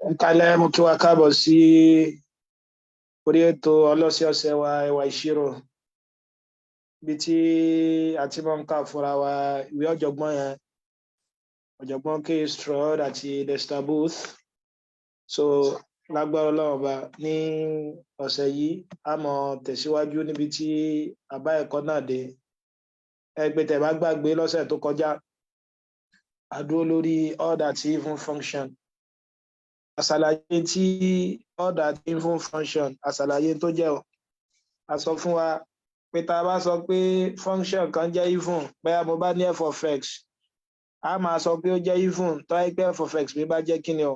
Kálẹ̀ mú kí wá káàbọ̀ sí orí ètò ọlọ́sẹ̀ọ̀sẹ̀ wa ìwà ìṣirò bí tí a ti máa ń kà fúnra wa ìwé ọ̀jọ̀gbọ́n yẹn ọ̀jọ̀gbọ́n K. Stroud àti Dexter Booth. So lágbára Ọlọ́run ọba ní ọ̀sẹ̀ yìí a máa tẹ̀síwájú níbi tí a bá ẹ̀kọ́ náà dé. Ẹgbẹ́ tẹ́ bá gbàgbé lọ́sẹ̀ tó kọjá a dúró lórí all that even function. Àṣàlàyé tí all that even function àṣàlàyé tó jẹ́ o. A sọ fún wa pé tá a bá sọ pé function kan jẹ́ even bóyá mo bá ní f of x a máa sọ pé ó jẹ́ even tó yẹ pé f of x mi bá jẹ́ kíni o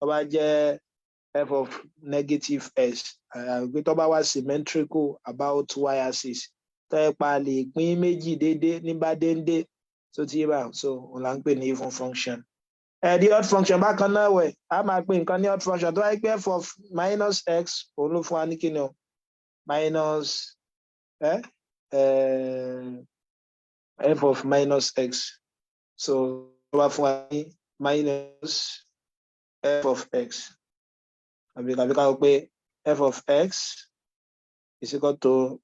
tó bá jẹ́ f of negative s pé tó bá wá symmetrical about y axis tó yẹ pa lè pín méjì déédéé ní bá déédéé tó ti yé bá so òun là ń pè ní even function. The odd function bákan náà wẹ̀ a máa pè nǹkan ní odd function tó wáyé pé f of minus x òun ló fún wa ní kíni o minus f of minus x so tó bá fún wa ní minus f of x àbí ká wọ pé f of x is equal to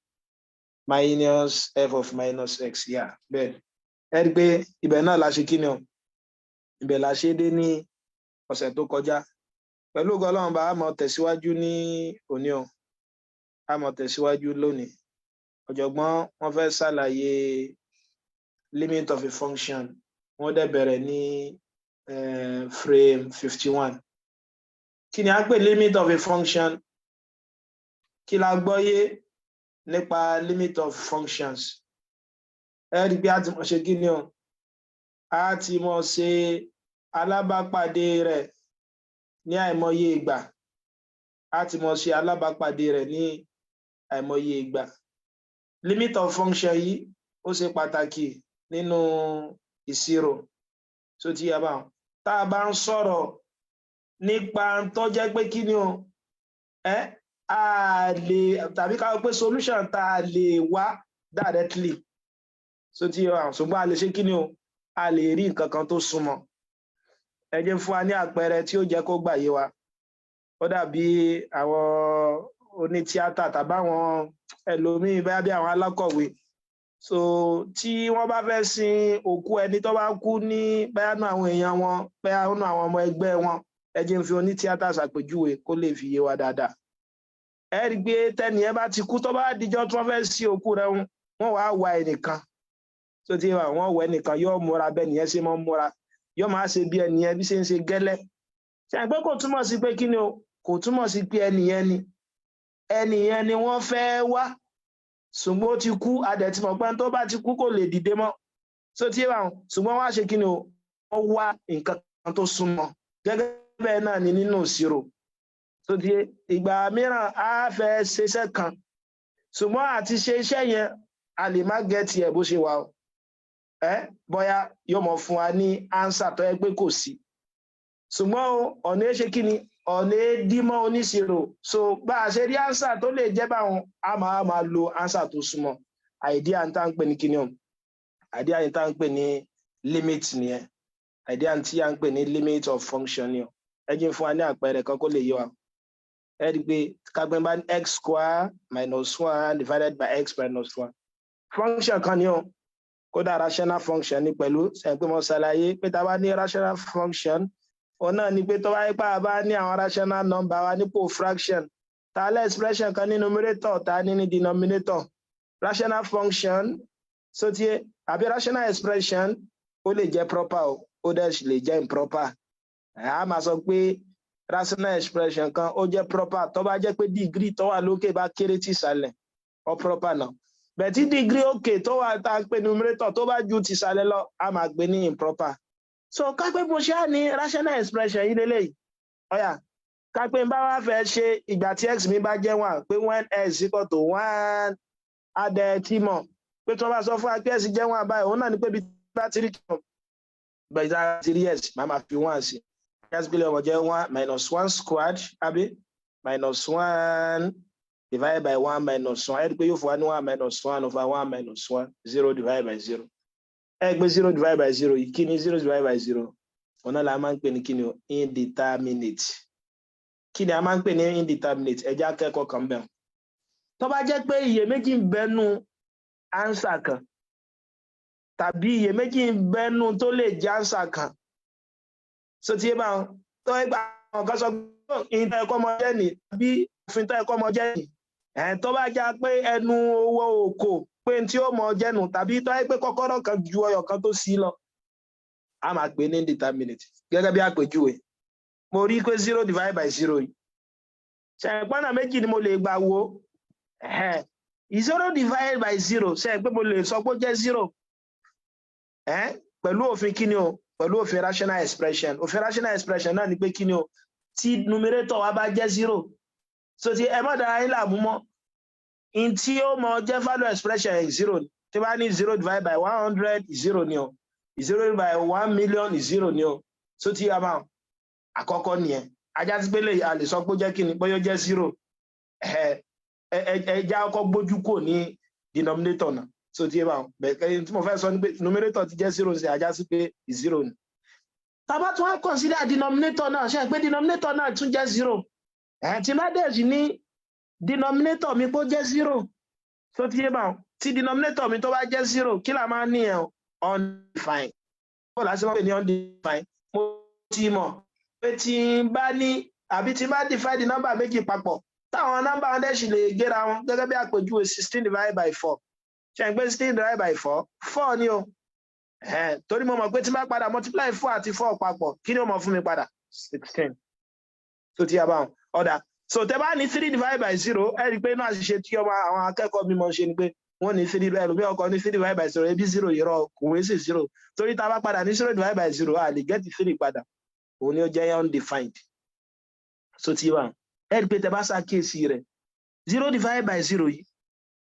minus f of minus x bẹ́ẹ̀ ẹ rí i pé ibẹ̀ náà la ṣe kíni o ibẹ̀ la ṣe dé ní ọ̀sẹ̀ tó kọjá pẹ̀lú ògo Ọlọ́run bá a máa tẹ̀síwájú ní òní o a máa tẹ̀síwájú lónìí ọ̀jọ̀gbọ́n wọ́n fẹ́ ṣàlàyé limit of a function wọ́n dẹ̀ bẹ̀rẹ̀ ní frame 51 kí ni a pè limit of a function kí la gbọ́yé nípa limit of functions ẹ rí i pé a ti mọ̀ ṣe kí ni o a ti mọ̀ ṣe alábàápàdé rẹ̀ ní àìmọye ìgbà a ti mọ̀ ṣe alábàápàdé rẹ̀ ní àìmọye ìgbà limit of function yìí ó ṣe pàtàkì nínú ìṣirò tó ti yá bá tá a bá ń sọ̀rọ̀ nípa tó jẹ́ pé kí ni o a lè tàbí ká pé solution tá a lè wá directly tó ti yá ṣùgbọ́n a lè ṣe kí ni o a lè rí nǹkan kan tó súnmọ́ ẹ jẹ́ fún wa ní àpẹẹrẹ tí ó jẹ́ kó gbà yé wa ó dàbí àwọn onítíátà tàbáwọn ẹlòmíín bá bí àwọn alákọ̀wé so tí wọ́n bá fẹ́ sin òkú ẹni tó bá kú ní báyà nú àwọn èèyàn wọn báyà nú àwọn ọmọ ẹgbẹ́ wọn ẹ jẹ́ fi onítíátà ṣàpèjúwe kó lè fi yé wa dáadáa ẹ rí i pé tẹ́nìyẹn bá ti kú tó bá dijọ́ tí wọ́n fẹ́ sin òkú rẹ̀ wọ́n wá wá ẹnìkan tó ti wà wọ́n wọ ẹnìkan yóò múra bẹ́ẹ̀ nìyẹn ṣe máa ń múra yóò máa ṣe bí ẹnìyẹn bí ṣe ń ṣe gẹ́lẹ́ ṣe àgbẹ̀ kò túmọ̀ sí pé kí ni o kò túmọ̀ sí pé ẹnìyẹn ni wọ́n fẹ́ wá ṣùgbọ́n ó ti kú adẹ̀tìmọ̀ pé tó bá ti kú kò lè dìde mọ́ tó ti wà ṣùgbọ́n wọ́n á ṣe kí ni o wọ́n wá nǹkan kan tó súnmọ́ gẹ́gẹ́ bẹ́ẹ̀ náà ni nínú ìṣirò tó ti ìgbà mìíràn á fẹ́ ṣiṣẹ́ kan ṣùgbọ́n àti ṣe iṣẹ́ yẹn a lè má gẹ́tì ẹ̀ bó ṣe wà o bóyá yóò mọ̀ fún wa ní ánsà tó yẹ pé kò sí ṣùgbọ́n ọ̀nà ṣe kí ni ọ̀nà dímọ́ oníṣirò so bá a ṣe rí ánsà tó lè jẹ́ báwọn a máa lo ánsà tó súnmọ́ àìdíà ń tá ń pè ní kíni o àìdíà ń tá ń pè ní limit nìyẹn àìdíà tí a ń pè ní limit of function ni o ẹ jẹ́ fún wa ní àpẹẹrẹ kan kó lè yé wa ẹ rí i pé kágbẹ́ bá ní x square minus 1 divided by x minus 1 function kan ni o kódà rational function ní pẹ̀lú ṣẹ̀pẹ́ mọ́ ṣàlàyé pé tá a bá ní rational function òun náà ni pé tó bá yẹ pé a bá ní àwọn rational number wa nípò fraction tá a lé expression kan ní numerator tá a ní ní denominator rational function sóti àbí rational expression ó lè jẹ́ proper ó dẹ̀ lè jẹ́ improper a máa sọ pé rational expression kan ó jẹ́ proper tó bá jẹ́ pé degree tó wà lókè bá kéré tí ìsàlẹ̀ ó proper náà bẹ̀tí degree òkè tó wà tá a pè numerator tó bá ju ti ìsàlẹ̀ lọ a máa gbé ní improper so kápẹ́ mo ṣáà ní rational expression yìí lélẹ́yìí ọ̀yà kápẹ́ bá wá fẹ́ ṣe ìgbà tí x mi bá jẹ́ 1 pé when x equal to 1 adẹ tí mọ̀ pé tí wọ́n bá sọ fún wa pé x jẹ́ 1 báyìí òun náà ni pé bí bá ti rí kí wọ́n bẹ̀rẹ̀ tá ti rí x máa fi 1 sí x gbélé ọmọ jẹ́ 1 minus 1 squared àbí minus 1 divided by 1 minus 1 ẹ rí pé yóò fún wa ní 1 minus 1 over 1 minus 1 0 divided by 0 ẹ gbé 0 divided by 0 yìí kí ni 0 divided by 0 ọ̀nà la máa ń pè ní kí ni o indeterminate. Kí ni a máa ń pè ní indeterminate? Ẹ jẹ́ akẹ́kọ̀ọ́ kan bẹ́ẹ̀. Tó bá jẹ́ pé iyèméjì ń bẹnu answer kan tàbí iyèméjì ń bẹnu tó lè jẹ́ answer kan, so tí ẹ bá tó ẹgbà àwọn kan sọ pé ìtàn ẹ̀kọ́ ọmọ jẹ́ nì tàbí òfin tán ẹ̀kọ́ ọmọ jẹ́ nì, tó bá já pé ẹnu owó òkò pé tí ó mọ jẹ́nu tàbí tó ẹ pé kọ́kọ́rọ́ kan ju ọyọ kan tó sí lọ, a máa pè ní indeterminate. Gẹ́gẹ́ bí àpèjúwe, mo rí pé 0 divided by 0 yìí, ṣẹ̀pọ́nà méjì ni mo lè gbà wo. 0 divided by 0 ṣe pé mo lè sọ pé ó jẹ́ 0 pẹ̀lú òfin kí ni o, pẹ̀lú òfin rational expression. Òfin rational expression náà ni pé kí ni o, tí numerator wa bá jẹ́ 0, so tí ẹ má dára yín láàmú mọ́, in tí ó mọ jẹ́ value expression 0 ni. Tí bá ní 0 divided by 100 0 ni o, 0 by 1 million 0 ni o, so tí a máa àkọ́kọ́ nìyẹn. Ajá sí pé lè a lè sọ pé ó jẹ́ kí ni, pé ó jẹ́ 0. Ẹja ọkọ̀ gbójú kò ní denominator náà, so tí ẹ bá bẹ̀rẹ̀ tí mo fẹ́ sọ ní pé numerator ti jẹ́ 0 sí ajá sí pé 0 ni. Tá bá tún wá consider denominator náà, ṣe pé denominator náà tún jẹ́ 0. Tí má dẹ̀ sí ní denominator mi kó jẹ́ 0, so tí ẹ bá tí denominator mi tó bá jẹ́ 0, kí la máa ní ẹ̀ undefined. Bó la ṣe máa ń pè ní undefined? Mo ti mọ̀ pé tí n bá ní àbí tí n bá divide number méjì papọ̀, táwọn number wọn dẹ̀ sì lè gẹ́ra wọn, gẹ́gẹ́ bí àpèjúwe 16 divided by 4. Ṣe pé 16 divided by 4 ni o. Torí mo mọ̀ pé tí n bá padà multiply 4 àti 4 papọ̀, kí ni ó mọ̀ fún mi padà? 16. So tí a bá wọn ọ̀dà. So tẹ bá ní 3 divided by 0, ẹ rí i pé inú àṣìṣe tí ọmọ àwọn akẹ́kọ̀ọ́ mi mọ̀ ṣe ni pé wọ́n ní 3 ẹlòmíì ọkọ̀ ní 3 divided by 0, ebi 0 yọrọ kòwé sí 0. Torí tá a bá padà ní 0 divided by 0, a lè get 3 padà. Òun ni ó jẹ́ undefined. So tí wà ẹ rí i pé tẹ bá ṣàkíyèsí rẹ̀ 0 divided by 0 yìí,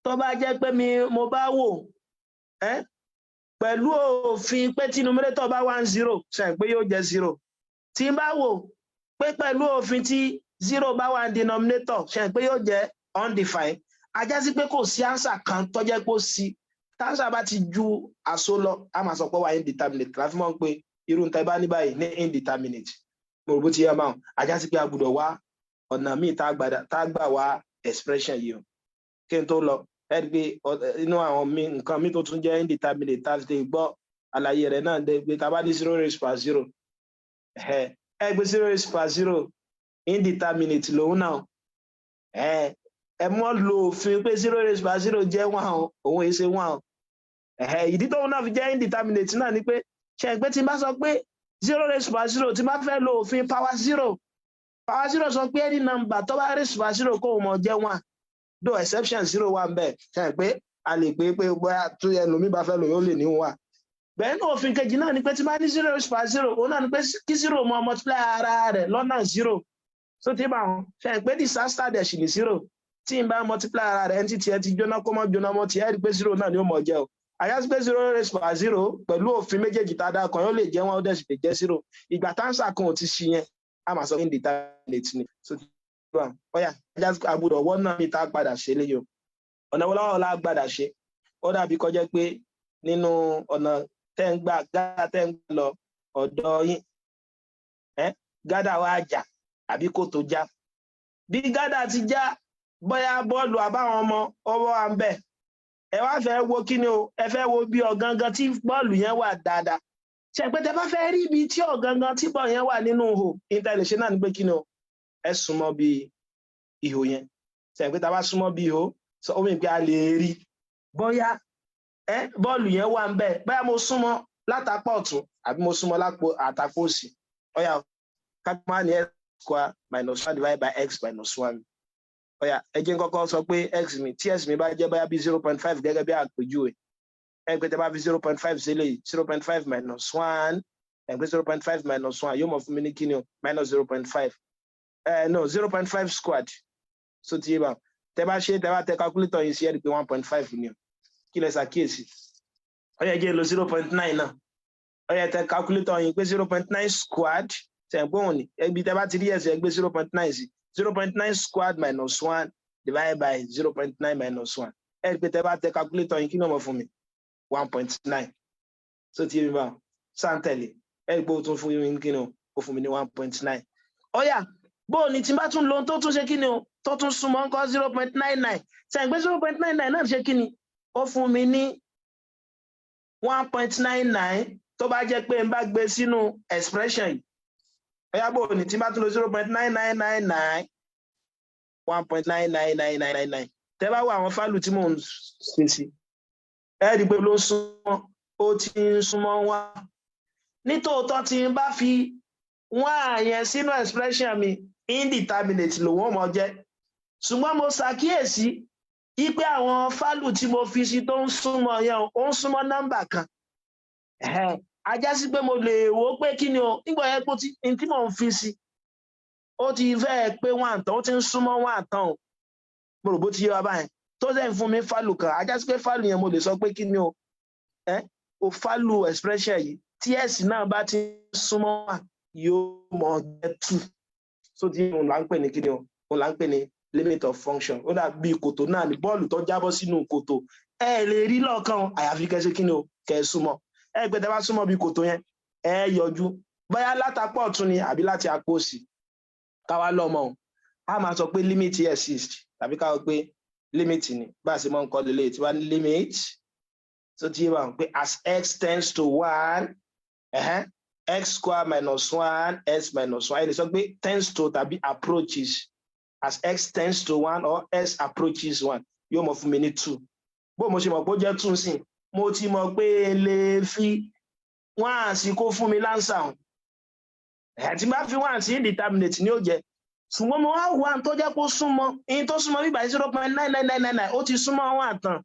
tó bá jẹ́ pé mo bá wò pẹ̀lú òfin pé tí numerator bá wà 0, ṣe pé yóò jẹ́ 0. Tí n bá wò pé pẹ̀lú òfin tí 0 bá wà denominator, ṣe pé yóò jẹ́ undefined. Ajá sí pé kò sí answer kan tó jẹ́ pé ó sí. Tánsà bá ti ju àṣọ lọ, a máa sọ pé wà indeterminate. Láti mọ̀ pé irú nǹkan bá ní báyìí ní indeterminate. Mo rò bó ti yẹ máa ajá sí pé a gbọ́dọ̀ wá ọ̀nà míì tá a gbà wá expression yìí o. Kí n tó lọ, ẹ rí pé inú àwọn nǹkan míì tó tún jẹ́ indeterminate tá a ti gbọ́ àlàyé rẹ̀ náà dé pé tá a bá ní 0 raised per 0. Ẹ gbé 0 raised per 0 indeterminate lòun náà. Ẹ mọ́ lo òfin pé 0 raised per 0 jẹ́ 1 òun èsè 1. Ìdí tóun náà fi jẹ́ indeterminate náà ni pé ṣe pé tí n bá sọ pé 0 raised per 0 tí n bá fẹ́ lo òfin power 0 sọ pé any number tó bá raised per 0 kó mọ̀ jẹ́ 1, though exception 0 wà ń bẹ̀, ṣe pé a lè pé bóyá tó yẹ lómi bá fẹ́ lò yóò lè ní 1. Bẹ́ẹ̀ ní òfin kejì náà ni pé tí n bá ní 0 raised per 0, òun náà ni pé kí 0 mọ multiply ara rẹ̀ lọ́nà 0. So tí bá wọn ṣe pé disaster dẹ̀ sì ní 0. Tí n bá multiply ara rẹ̀ ẹni tí ẹ ti jóná kó mọ́ jóná mọ́ tí ẹ rí pé 0 náà ni ó mọ̀ jẹ́ o. Àyàsí pé 0 raised per 0 pẹ̀lú òfin méjèèjì tá a dá kan yóò lè jẹ́ 1 ó dẹ̀ sì lè jẹ́ 0. Ìgbà táǹsà kan ò ti ṣí yẹn, a máa sọ indeterminate ni. So tí wà ọ̀yà àyàsí pé àbúrò ọwọ́ náà ní tá a padà ṣe léyò. Ọ̀nà wo láwọn ọ̀la gbàdà ṣe? Ó dàbí kọjá pé nínú ọ̀nà tẹ́ ń gbà gádà tẹ́ ń gbà lọ ọ̀dọ̀ yín, gádà wa jà àbí kò tó já. Bí gádà ti já, bóyá bọ́ọ̀lù àbáwọn ọmọ ọwọ́ à ń bẹ̀. Ẹ wá fẹ́ wo kí ni o, ẹ fẹ́ wo bí ọ̀gangan tí bọ́ọ̀lù yẹn wà dáadáa. Ṣé pé tẹ bá fẹ́ rí ibi tí ọ̀gangan tí bọ́ọ̀lù yẹn wà nínú ihò, intelligence náà ni pé kí ni o, ẹ súnmọ́ bí ihò yẹn. Ṣé pé tá a bá súnmọ́ bí ihò, sọ omi pé a lè rí bóyá bọ́ọ̀lù yẹn wà ń bẹ̀, bóyá mo súnmọ́ látàpọ̀ ọ̀tún àbí mo súnmọ́ àtàpọ̀ òsì. Ọ̀yà kápá ní x square minus 1 divided by x minus 1. Ọ̀yà ẹ jẹ́ n kọ́kọ́ sọ pé x mi tí x mi bá jẹ́ bóyá bí 0.5 gẹ́gẹ́ bí àpèjúwe. Ẹ pé tẹ bá fi 0.5 sílẹ̀ 0.5 minus 1. Ẹ pé 0.5 minus 1 yóò mọ̀ fún mi ní kíni o minus 0.5. No 0.5 squared. So tí yé bá tẹ bá tẹ calculator yìí sí ẹ rí pé 1.5 ni o. Kí lẹ ṣàkíyèsí? Ọ̀yà jẹ́ lo 0.9 náà. Ọ̀yà tẹ calculator yìí pé 0.9 squared. Ṣé gbóhùn ni ẹbí tẹ bá ti rí ẹsẹ̀ gbé 0.9 sí 0.9 squared minus 1 divided by 0.9 minus 1. Ẹ rí pé tẹ bá tẹ calculator yìí kí ni ó mọ̀ fún mi 1.9. So tí yé bá sáńtẹ̀lì ẹ gbọ́ tún fún mi kí ni o ó fún mi ní 1.9 ọ̀yà bó ni tí n bá tún lo tó tún ṣe kí ni o tó tún súnmọ́ nǹkan 0.99 ṣe ń gbé 0.99 náà ṣe kí ni ó fún mi ní 1.99 tó bá jẹ́ pé n bá gbé sínú expression yìí ọ̀yà bó ni tí n bá tún lo 0.9999 1.999999 tẹ́ bá wá àwọn fálù tí mò ń ṣe sí ẹ rí i pé ló súnmọ́ ó ti ń súnmọ́ wá nítòótọ́ tí n bá fi wọ́n àyẹn sínú expression mi indeterminate lòun mọ̀ jẹ́ ṣùgbọ́n mo ṣàkíyèsí wípé àwọn fálù tí mo fi sí tó ń súnmọ́ yẹn ó ń súnmọ́ nọ́mbà kan ajá sí pé mo lè wò ó pé kí ni o nígbà yẹn pé tí mò ń fi sí ó ti fẹ́ẹ̀ pé wọ́n àtàn ó ti ń súnmọ́ wọ́n àtàn o mo rò bó ti yé wa báyìí tó dẹ̀ ń fún mi fálù kan ajá sí pé fálù yẹn mo lè sọ pé kí ni o o fálù expression yìí tí ẹ̀sìn náà bá ti ń súnmọ́ wà yóò mọ̀ jẹ́ 2 so tí òun là ń pè ní kí ni o òun là ń pè ní limit of function ó dà bí kòtò náà ní bọ́ọ̀lù tó jábọ́ sínú kòtò ẹ lè rí lọ́ọ̀kan àyàfi kẹ́ ṣe kí ni o kẹ́ súnmọ́ ẹ gbé tẹ́ bá súnmọ́ bí kòtò yẹn ẹ yọjú bóyá látàpọ̀ ọ̀tún ni àbí láti apò òsì káwá lọ́mọ o a máa sọ pé limit exist tàbí káwá pé limit ni bá a ṣe máa ń kọ́ lélẹ̀ tí wàá ní limit tó ti yé wa pé as x tends to 1 x square minus 1 s minus 1 ẹ lè sọ pé tends to tàbí approaches as x tends to 1 or s approaches 1 yóò mọ̀ fún mi ní 2 bó mo ṣe mọ̀ pé ó jẹ́ 2 sí mo ti mọ̀ pé lè fi 1 sí kó fún mi lánsà hàn tí bá fi 1 sí indeterminate ni ó jẹ́ ṣùgbọ́n mo wá wà tó jẹ́ kó súnmọ́ in tó súnmọ́ bíbá 0.99999 ó ti súnmọ́ wọn àtàn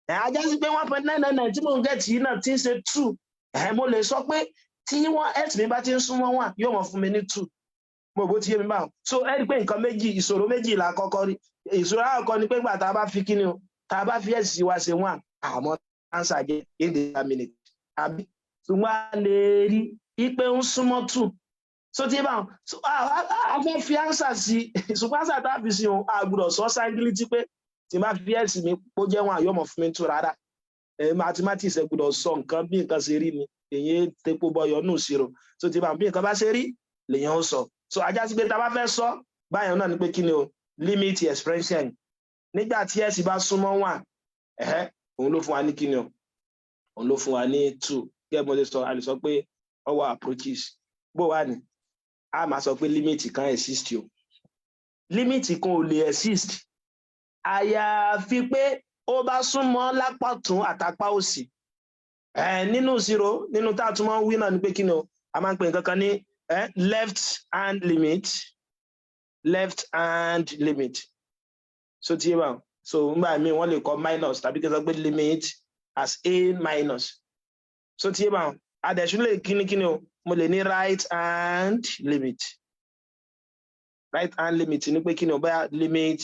ajá sí pé 1.999 tí mò ń gẹ̀tì náà ti ń ṣe 2 mo lè sọ pé tí wọ́n x mi bá ti ń súnmọ́ 1 yóò mọ̀ fún mi ní 2 mo bó ti yé mi báwọn so ẹ rí pé nǹkan méjì ìṣòro méjì là kọ́kọ́ rí ìṣòro àkọ́kọ́ ni pé gbà tá a bá fi kíni o tá a bá fi x sí wa ṣe 1 àmọ́ answer jẹ́ indeterminate àbí ṣùgbọ́n a lè rí i pé ń súnmọ́ 2 so tí báwọn so a fẹ́ fi answer sí ṣùgbọ́n answer tá a fi sí òun a gbọ́dọ̀ sọ sangility pé tí n bá fi x mi kó jẹ́ 1 yóò mọ̀ fún mi 2 rárá mathematics ẹ gbọ́dọ̀ sọ nǹkan bí nǹkan ṣe rí ni èyí tepo bọyọ nù ṣírò so tí báwọn bí nǹkan bá ṣe rí lèyàn ó sọ so ajá sí pé tá a bá fẹ́ sọ báyọ̀ náà ni pé kí ni o limit expression nígbà tí x bá súnmọ́ 1 òun ló fún wa ní kí ni o òun ló fún wa ní 2 gẹ́gẹ́ bó ṣe sọ a lè sọ pé ọwọ́ approaches bó wà ní a máa sọ pé limit kan exist o limit kan ò lè exist àyàfi pé ó bá súnmọ́ lápá tún àtàpá òsì nínú ìṣirò nínú tá a tún máa ń wí náà ni pé kí ni o a máa ń pè nǹkan kan ní left hand limit so tí wà so nígbà míì wọ́n lè kọ minus tàbí kí n sọ pé limit as a minus so tí wà adẹ̀sùn lè kíni o mo lè ní right hand limit ni pé kí ni o bá limit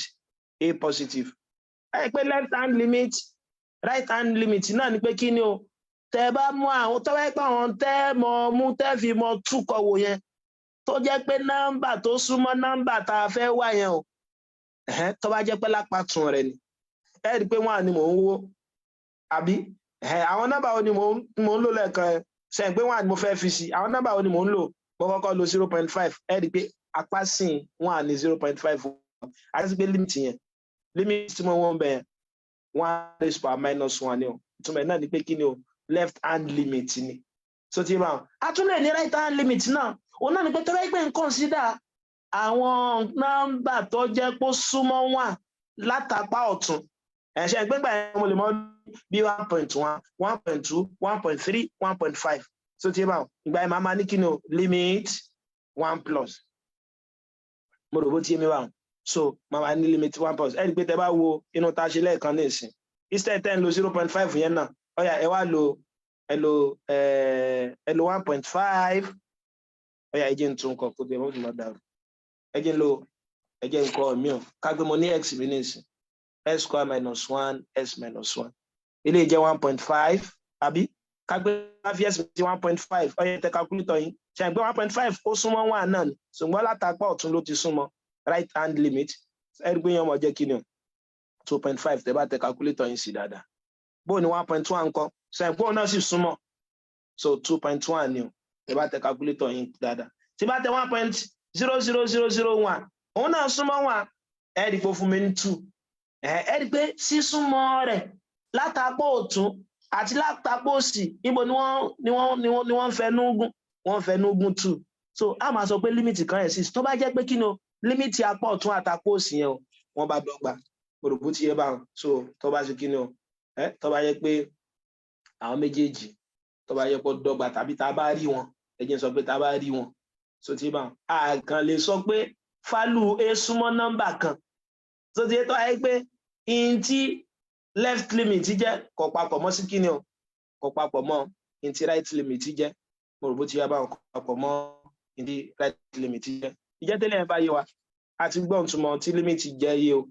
a positive pé left hand limit right hand limit náà ni pé kí ni o tẹ́ bá mú àwọn tó bá pé àwọn tẹ́ mọ mú tẹ́ fi mọ túkọ̀ wò yẹn tó jẹ́ pé nọ́mbà tó súnmọ́ nọ́mbà tá a fẹ́ wá yẹn o tó bá jẹ́ pé lápá tún rẹ̀ ni ẹ rí i pé 1 ni mò ń wó àbí àwọn nọ́mbà wo ni mò ń lò lẹ́ẹ̀kan ṣe pé 1 ni mo fẹ́ fi sí àwọn nọ́mbà wo ni mò ń lò mo kọ́kọ́ lo 0.5 ẹ rí i pé apá sìn 1 ní 0.5 àti pé limit tí mo wọ́n bẹ̀ 1 raised power minus 1 ni o ìtumọ̀ náà ni pé kí ni o left hand limit ni so tí báwọn a tún lè ní right hand limit náà òun náà ni pé tọ́lá ìpè ń consider àwọn nọ́mbà tó jẹ́ pé ó súnmọ́ 1 látàpá ọ̀tún ẹ̀ṣẹ̀ gbẹ́gbà yẹn mo lè mọ̀ bí 1.1 1.2 1.3 1.5 so tí báwọn ìgbà yẹn máa ní kí ni o limit 1 plus mo rò bó ti yé mi báwọn so máa ní limit 1 plus ẹ̀ rí i pé tẹ́ bá wo inú tá a ṣe lẹ́ẹ̀kan ní ìsìn instead 10 lo 0.5 yẹn náà ọ̀yà ẹ wá lo 1.5 ọ̀yà ẹ jẹ́ ń tún kọ kó tẹ̀ wọ́n fi máa dàrú ẹ jẹ́ ń kọ mí o kágbé mo ní x mi ní ìsìn s square minus 1 s minus 1 ilé jẹ́ 1.5 àbí kágbé fi s sí 1.5 ọ̀yà tẹ calculator yín ṣe àgbẹ̀ 1.5 ó súnmọ́ 1 náà ni ṣùgbọ́n látàpá ọ̀tún ló ti súnmọ́ right hand limit ẹ rí pé yẹn mọ̀ jẹ́ kí ni o 2.5 tẹ bá tẹ calculator yín sí dáadáa bó ni 1.1 ńkọ́ ṣe àgbẹ̀ náà sì súnmọ́ so 2.1 ni o ẹ bá tẹ calculator yín dáadáa tí bá tẹ 1.00001 òun náà súnmọ́ 1 ẹ rí pé fún mi ní 2 ẹ rí pé sísúnmọ́ rẹ̀ látàpọ̀ ọ̀tún àti látàpọ̀ òsì níbo ni wọ́n fẹnu gún 2 so a máa sọ pé límìtì kan exist tó bá jẹ́ pé kí ni o límìtì apá ọ̀tún àtàpọ̀ òsì yẹn o wọ́n bá dọ́gba òròbó ti yẹ bá wọn so tó bá ṣe kí ni o tó bá yẹ pé àwọn méjèèjì tó bá yẹ pé dọ́gba tàbí tá a bá rí wọn ẹ jẹ́ n sọ pé tá a bá rí wọn so ti bá wọn a kàn lè sọ pé fálù a súnmọ́ nọ́mbà kan so ti yẹ tó ayé pé in tí left limit jẹ́ kò papọ̀ mọ́ sí kí ni o kò papọ̀ mọ́ in tí right limit jẹ́ òròbó ti yẹ bá wọn kò papọ̀ mọ́ in tí right limit jẹ́ ìjẹ́ tẹ́lẹ̀ ẹ̀ bá yé wa a ti gbọ́n túmọ̀ tí limit jẹ́ yé o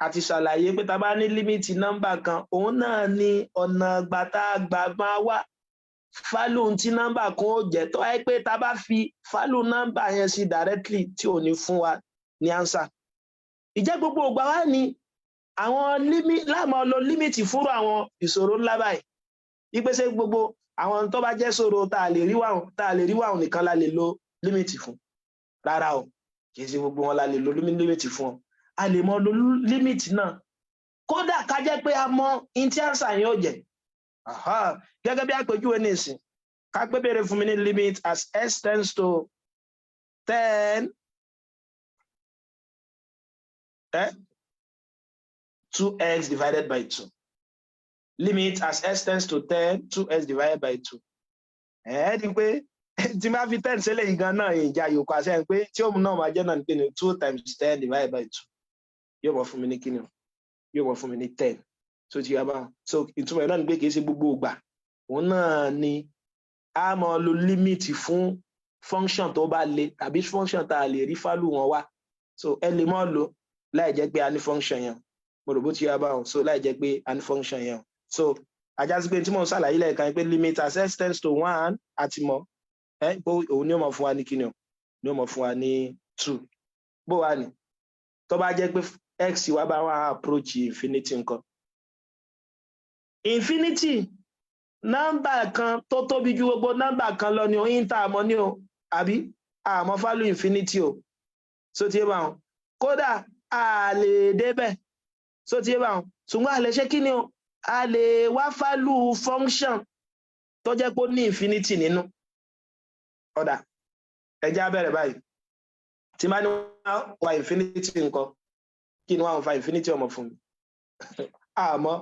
a ti ṣàlàyé pé tá a bá ní límìtì nọ́mbà kan òun náà ni ọ̀nà gbàtà gbàgbà wá fálù tí nọ́mbà kan ó jẹ́ tó wáyé pé tá a bá fi fálù nọ́mbà yẹn sí directly tí ò ní fún wa ní ánsà ìjẹ́ gbogbo ògbà wá ní àwọn láàmú lo límìtì fúnrú àwọn ìṣòro ńlá báyìí ìpèsè gbogbo àwọn tó bá jẹ́ ṣòro tá a lè rí wàhùn nìkan la lè lo límìtì fún rárá o kì í ṣe gbogbo wọn la lè lo límìtì fún ọ a lè mọ lo límìtì náà kódà ká jẹ́ pé a mọ in tí ánsà yẹn ó jẹ́ gẹ́gẹ́ bí àpèjúwe ní ìsìn ká pé béèrè fún mi ní limit as s tends to 10 2x divided by 2 limit as s tends to 10 2x divided by 2 di pé tí máa fi 10 sílẹ̀ yìí gan náà ìjà yòókù àṣẹ pé tí òun náà máa jẹ́ náà ní pé ní 2 times 10 divided by 2 yóò mọ̀ fún mi ní kíni yóò mọ̀ fún mi ní 10 so ti yaba so ìtumọ̀ ẹ̀ náà ni pé kìí ṣe gbogbo ìgbà òun náà ni a mọ̀ lo límìtì fún function tó bá le tàbí function tá a lè rí fálù wọn wá so ẹ lè mọ̀ lò láì jẹ́ pé a ní function yẹn mo rò bó ti yaba so láì jẹ́ pé a ní function yẹn so ajásí pé tí mo ń ṣàlàyé lẹ́ẹ̀kan pé limit as s tends to 1 àti mọ̀ pé òun ni ó mọ̀ fún wa ní kíni ni ó mọ̀ fún wa ní 2 bó wà ní tó bá jẹ́ pé x wá bá wá approach infinity nǹkan infinity nọ́mbà kan tó tóbi ju gbogbo nọ́mbà kan lọ ni oyin tá a mọ̀ ní o àbí àmọ́ fálù infinity o so ti yé bá wọn kódà a lè débẹ̀ so ti yé bá wọn ṣùgbọ́n a lè ṣe kí ni o a lè wá fálù function tó jẹ́ pé ó ní infinity nínú ọ̀dà ẹjẹ́ á bẹ̀rẹ̀ báyìí tí máa ní wá infinity nǹkan kí ni wọ́n fa infinity ọmọ fún mi àmọ́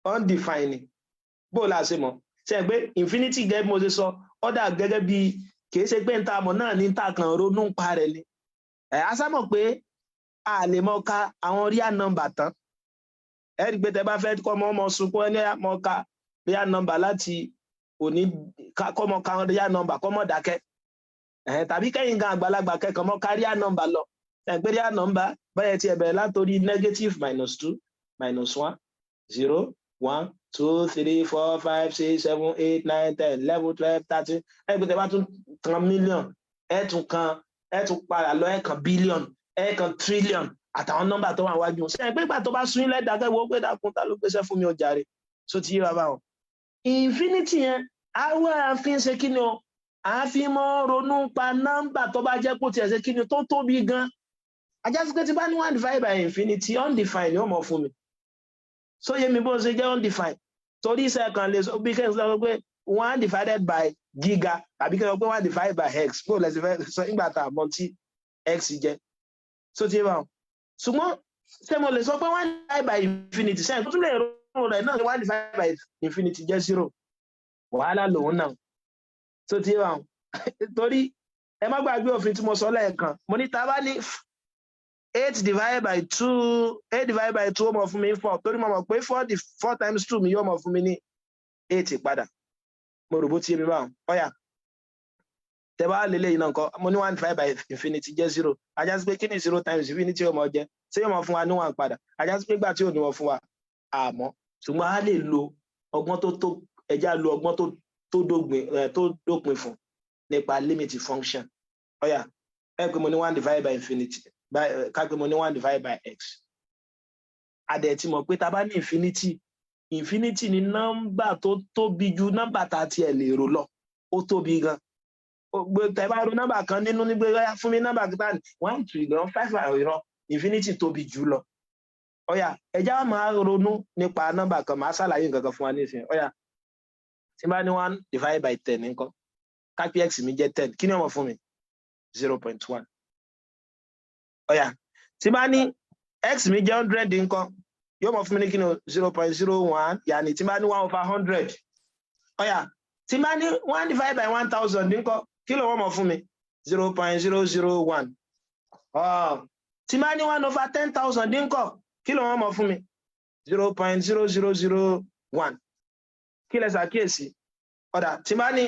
undefined bó la ṣe mọ̀ ṣe pé infinity gẹ́gẹ́ mo ṣe sọ ọ́dà gẹ́gẹ́ bí kìí ṣe pé níta mọ̀ náà ní níta kan ronú pa rẹ̀ ni a sá mọ̀ pé a lè mọ̀ ka àwọn real number tán ẹ rí i pé tẹ bá fẹ́ kọ́ ọmọ sunkún ẹni mọ̀ ka real number láti òní kọ́ mọ̀ ka real number kọ́ mọ̀ dákẹ́ tàbí kẹ́yìn gan àgbàlagbà kẹ́kọ̀ọ́ mọ̀ ka real number lọ pé real number bẹ́ẹ̀ ti ẹ̀bẹ̀rẹ̀ látòrí negative -2 -1 0 1 2 3 4 5 6 7 8 9 10 11 12 13 ẹgbẹ́ tẹ́ bá tún kan million ẹ tún padà lọ ẹ kan billion ẹ kan trillion àtàwọn nọ́mbà tó wà wájú ṣe pé ìgbà tó bá sún ilẹ̀ dàgẹ́ wo pé dákun ta ló gbéṣẹ́ fún mi ó jàre so ti yé wa báwọn infinity yẹn àwọn àfin ṣe kí ni o àfi mọ́ ronú pa nọ́mbà tó bá jẹ́ kó tiẹ̀ ṣe kí ni tó tóbi gan ajásí pé tí bá ní 1 divided by infinity undefined yóò mọ̀ fún mi so yé mi bó ṣe jẹ́ undefined torí iṣẹ́ kan lè sọ bí kẹ́hìn sọ pé 1 divided by giga tàbí kẹ́hìn sọ pé 1 divided by x bó lẹ́sìn fẹ́ sọ nígbà tá a mọ̀ tí x jẹ́ so ti yé báwọn ṣùgbọ́n ṣé mo lè sọ pé 1 divided by infinity ṣe àìkú tún lè rọrùn rẹ̀ náà 1 divided by infinity jẹ́ 0 wàhálà lòun náà so ti yé báwọn torí ẹ má gbàgbé òfin tí mo sọ lẹ́ẹ̀kan mo ní tá bá ní 8 divided by 2 ó mọ̀ fún mi 4 torí mo mọ̀ pé 4 times 2 mi yóò mọ̀ fún mi ní 8 padà mo rò bó ti yé mi báwọn ọ̀yà tẹ bá lélẹ̀ yìí náà kọ́ mo ní 1 divided by infinity jẹ́ 0 ajá sí pé kí ni 0 times infinity ó mọ̀ jẹ́ ṣé yóò mọ̀ fún wa ní 1 padà ajá sí pé gbà tí ò ní wọ́n fún wa àmọ́ ṣùgbọ́n a lè lo ọgbọ́n tó ẹja lo ọgbọ́n tó dópin fún nípa limit function ọ̀yà ẹ pé mo ní 1 divided by infinity ká pé mo ní 1 divided by x adẹ̀ tí mọ̀ pé ta bá ní infinity ni nọ́mbà tó tóbi ju nọ́mbà tá a tiẹ̀ lè rò lọ ó tóbi gan. Tẹ́ bá ro nọ́mbà kan nínú ní pé ó yá fún mi nọ́mbà kan 1 trillion 5 ìrọ̀ infinity tóbi jù lọ. Ó yá ẹja máa ronú nípa nọ́mbà kan máa ṣàlàyé nǹkan kan fún wa nísìnyí. Ó yá tí bá ní 1 divided by 10 nǹkan kápí x mi jẹ́ 10 kí ni ó mọ̀ fún mi 0.1. Ó yá tí bá ní x mi jẹ́ 100 nǹkan yóò mọ̀ fún mi ní kí ni 0.01 yàní tí bá ní 1/100. Ó yá tí bá ní 1 divided by 1000 nǹkan kí ló wọ́n mọ̀ fún mi 0.001. Tí bá ní 1/10,000 nǹkan kí ló wọ́n mọ̀ fún mi 0.0001. kí lẹ ṣàkíyèsí ọ̀dà tí bá ní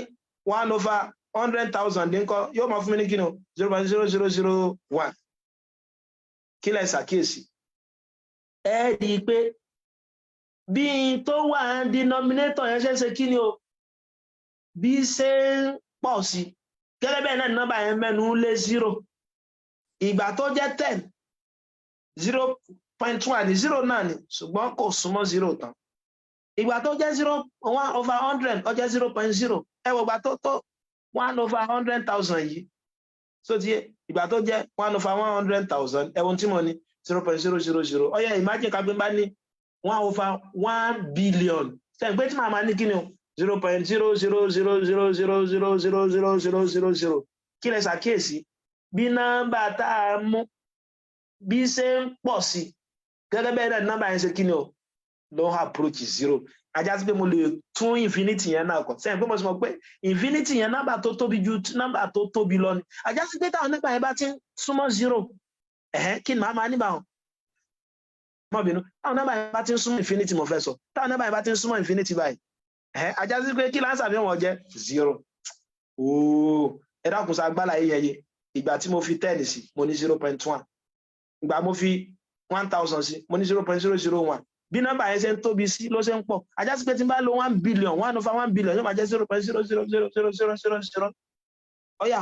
1/100,000 nǹkan yóò mọ̀ fún mi ní kí ni 0.0001. kí lẹ ṣàkíyèsí ẹ rí i pé bí tó wà denominator yẹn ṣe kí ni o bí ṣe ń pọ̀ sí gẹ́gẹ́ bẹ́ẹ̀ náà nọ́mbà yẹn mẹ́nu lé 0 ìgbà tó jẹ́ 10 0.1 ní 0 náà ni ṣùgbọ́n kò súnmọ́ 0 tán ìgbà tó jẹ́ 1/100 ó jẹ́ 0.0 ẹ wo ìgbà tó tó 1/100,000 yìí so ti ìgbà tó jẹ́ 1/100,000 ẹ̀wọ̀n tí mo ní 0.000 ó yá imagine ká gbé bá ní 1/1 billion ṣe pé tí màá máa ní kí ni o 0.00000000000 kí lẹ ṣàkíyèsí bí nọ́mbà tá a mú bí ṣe ń pọ̀ sí gẹ́gẹ́ bẹ́ẹ̀ náà nọ́mbà yẹn ṣe kí ni o ló ń approach 0. ajá sí pé mo lè tún infinity yẹn náà kọ sẹ́yìn pé mo sọ pé infinity yẹn nọ́mbà tó tóbi ju nọ́mbà tó tóbi lọ ni ajá sí pé táwọn nọ́mbà yẹn bá ti ń súnmọ́ 0 kí ni màá máa níbà wọn mọ́ bínú táwọn nọ́mbà yẹn bá ti ń súnmọ́ infinity mo fẹ́ sọ táwọn nọ́mbà yẹn bá ti ń súnmọ́ infinity báyìí ajá sí pé kí láǹsà fi wọ́n jẹ́ 0. ẹ dákun sa agbára yìí yẹn ìgbà tí mo fi 10 sí mo ní 0.1 ìgbà mo fi 1000 sí mo ní 0.001 bí nọ́mbà yẹn ṣe ń tóbi sí ló ṣe ń pọ̀ ajá sí pé tí n bá lo 1 billion 1/1 billion yóò máa jẹ́ 0.0000000. ó yá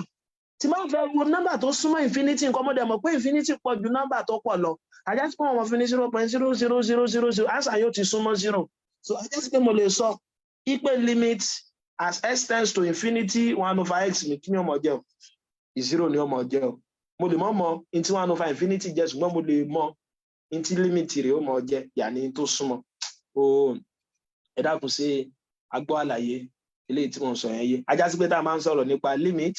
tí máa fẹ́ wo nọ́mbà tó súnmọ́ infinity nǹkan mọ́dẹ̀ mọ̀ pé infinity pọ̀ ju nọ́mbà tó pọ̀ lọ ajá sí pé wọ́n fi ní 0.00000 answer yóò ti súnmọ́ 0. so ajá sí pé mo lè sọ ipe limit as x tends to infinity 1/x mi kí ni ó máa jẹ́ o 0 ni ó máa jẹ́ o mo lè mọ̀ ntí 1/infinity jẹ́ ṣùgbọ́n mo lè mọ̀ ntí limit rẹ̀ ó máa jẹ́ yàní tó súnmọ́ ẹ dákun sí agbọ́ àlàyé eléyìí tí mo ń sọ yẹn yé ajá sí pé tá a máa ń sọ̀rọ̀ nípa limit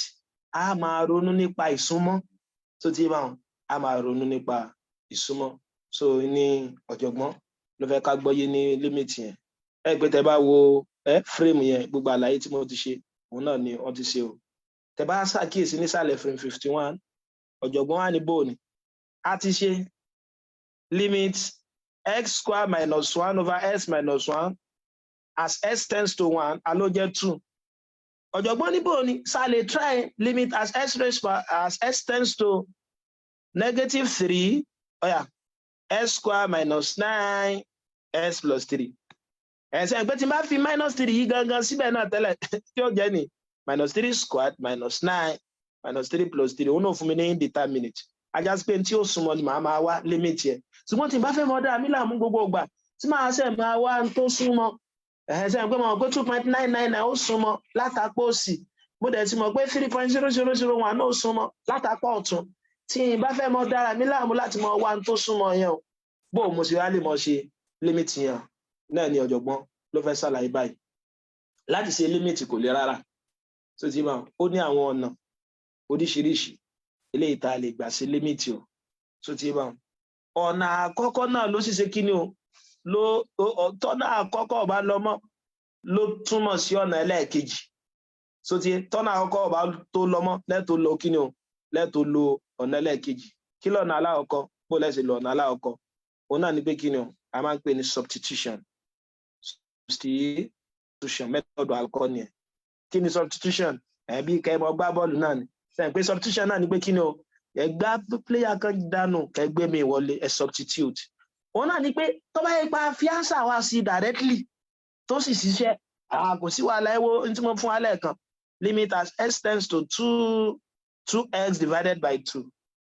a máa ronú nípa ìsúnmọ́ tó ti bá wọn a máa ronú nípa ìsúnmọ́ so ní ọ̀jọ̀gbọ́n ló fẹ́ ká gbọ́yé ní limit yẹn ẹ pé tẹ bá wo frame yẹn gbogbo àlàyé tí mo ti ṣe òun náà ni wọ́n ti ṣe o tẹ bá ṣàkíyèsí nísàlẹ̀ frame 51 ọ̀jọ̀gbọ́n wà ní bóòní a ti ṣe limit x square minus 1/s minus 1 as s tends to 1 alójẹ́ 2 ọ̀jọ̀gbọ́n ní bóòní sá lè try limit as s tends to -3 s square minus 9 s plus 3 ẹ̀sẹ̀ pé tí máa fi -3 yìí gangan síbẹ̀ náà tẹ́lẹ̀ tí ó jẹ́ ní -3 squared minus 9 minus 3 plus 3 òun náà fún mi ní indeterminate ajá sí pé tí ó súnmọ́ ni màá máa wá limit yẹn ṣùgbọ́n tí n bá fẹ́ mọ dáa mí láàmú gbogbo ìgbà tí màá ṣe máa wá n tó súnmọ́ ẹ̀sẹ̀ pé mo mọ̀ pé 2.999 ó súnmọ́ látàpọ̀ òsì mo dẹ̀ ti mọ̀ pé 3.0001 náà ó súnmọ́ látàpọ̀ ọ̀tún tí n bá fẹ́ mọ dára mí láàmú láti mọ wá n tó súnmọ́ yẹn o bó mo sì wá lè mọ ṣe limit yẹn náà ni ọ̀jọ̀gbọ́n ló fẹ́ ṣàlàyé báyìí láti ṣe limit kò le rárá tó ti máa ó ní àwọn ọ̀nà oríṣiríṣi eléyìí tá a lè gbà ṣe limit o tó ti máa ọ̀nà àkọ́kọ́ náà ló sì ṣe kí ni o tọ́nà àkọ́kọ́ ọba lọ́mọ ló túmọ̀ sí ọ̀nà ẹlẹ́ẹ̀kejì tó ti tọ́nà àkọ́kọ́ ọba tó lọ́mọ lẹ́tọ̀ lo kí ni o lẹ́tọ̀ lo ọ̀nà ẹlẹ́ẹ̀kejì kí lọ́nà alákọ̀ọ́kọ́ bó lẹ́sẹ̀ lọ ọ̀nà alákọ̀ọ́kọ́ òun náà ni pé kí ni o a máa ń pè ní substitution method àkọ́kọ́ ni ẹ̀ kí ni substitution bí kẹ́mọ́ gbá bọ́ọ̀lù náà ni sẹ́yìn pé substitution náà ni pé kí ni o ẹ gbá player kan dànù kẹgbẹ́ mi wọlé ẹ substitute òun náà ni pé tó bá yẹ pa fi answer wá sí directly tó sì ṣiṣẹ́ kò sí wàhálà ẹ wo ní tí mo fún wa lẹ́ẹ̀kan limit as x tends to 2x divided by 2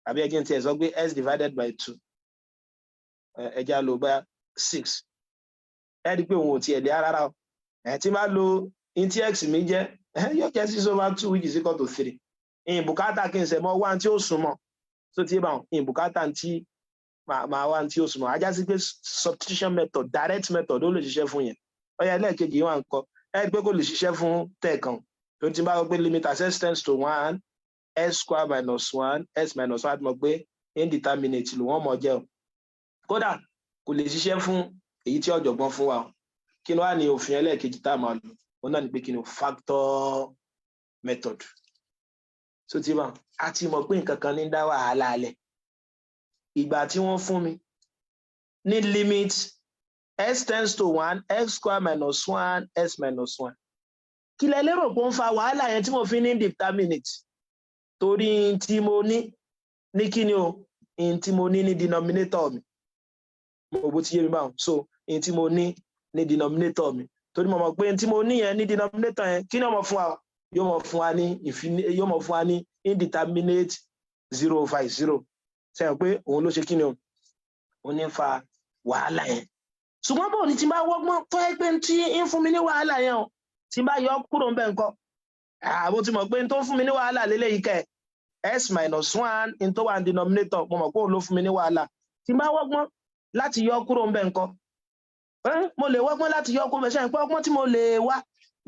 àbí ẹgbẹ́ tí ẹ sọ pé x divided by 2 ẹja ló bá 6 ẹ rí i pé òun ò tiẹ̀ lé rárá o tí máa lo int x mi jẹ́ yóò jẹ́ 6/2 which is equal to 3 in bùkátà kí n ṣe mọ́ 1 tí ó súnmọ́ so ti bá wọn in bùkátà tí máa 1 tí ó súnmọ́ ajá sí pé substitution method direct method ó lè ṣiṣẹ́ fún yẹn ọ̀yà ẹlẹ́ẹ̀kejì wà ń kọ́ ẹ pé kò lè ṣiṣẹ́ fún tẹ̀kan tó ti bá wọ pé limit as s tends to 1 s square minus 1 s minus 1 mọ̀ pé indeterminate ló wọ́n mọ̀ jẹ́ o kódà kò lè ṣiṣẹ́ fún èyí tí ọ̀jọ̀gbọ́n fún wa kí ló wà ní òfin ẹlẹ́ẹ̀kejì tá a máa lò ó náà ni pé kí ni factor method so ti bá a ti mọ̀ pé nǹkan kan ní dá wàhálà alẹ̀ ìgbà tí wọ́n fún mi ní limit s tends to 1 x square minus 1 s minus 1 kí lẹ lérò pé ó ń fa wàhálà yẹn tí mo fi ní indeterminate torí tí mo ní kí ni o in tí mo ní denominator mi mo bó ti yé mi báwọn so in tí mo ní denominator mi torí mo mọ̀ pé in tí mo ní yẹn ní denominator yẹn kí ni ó mọ̀ fún wa yóò mọ̀ fún wa ní indeterminate 0/0 sẹ́yìn pé òun ló ṣe kí ni o òun ní fa wàhálà yẹn ṣùgbọ́n bò ní tí bá wọ́gbọ́n tó yẹ pé tí ń fún mi ní wàhálà yẹn o tí bá yọ kúrò ń bẹ̀ ńkọ́ àbó ti mọ̀ pé tó fún mi ní wàhálà lélẹ́yìí kẹ́ s minus 1 in tó wà ní denominator mo mọ̀ pé òun ló fún mi ní wàhálà tí bá wọ́gbọ́n láti yọ kúrò ń bẹ̀ ńkọ́ mo lè wọ́gbọ́n láti yọ kúrò ń bẹ̀ sẹ́yìn pé ọgbọ́n tí mo lè wá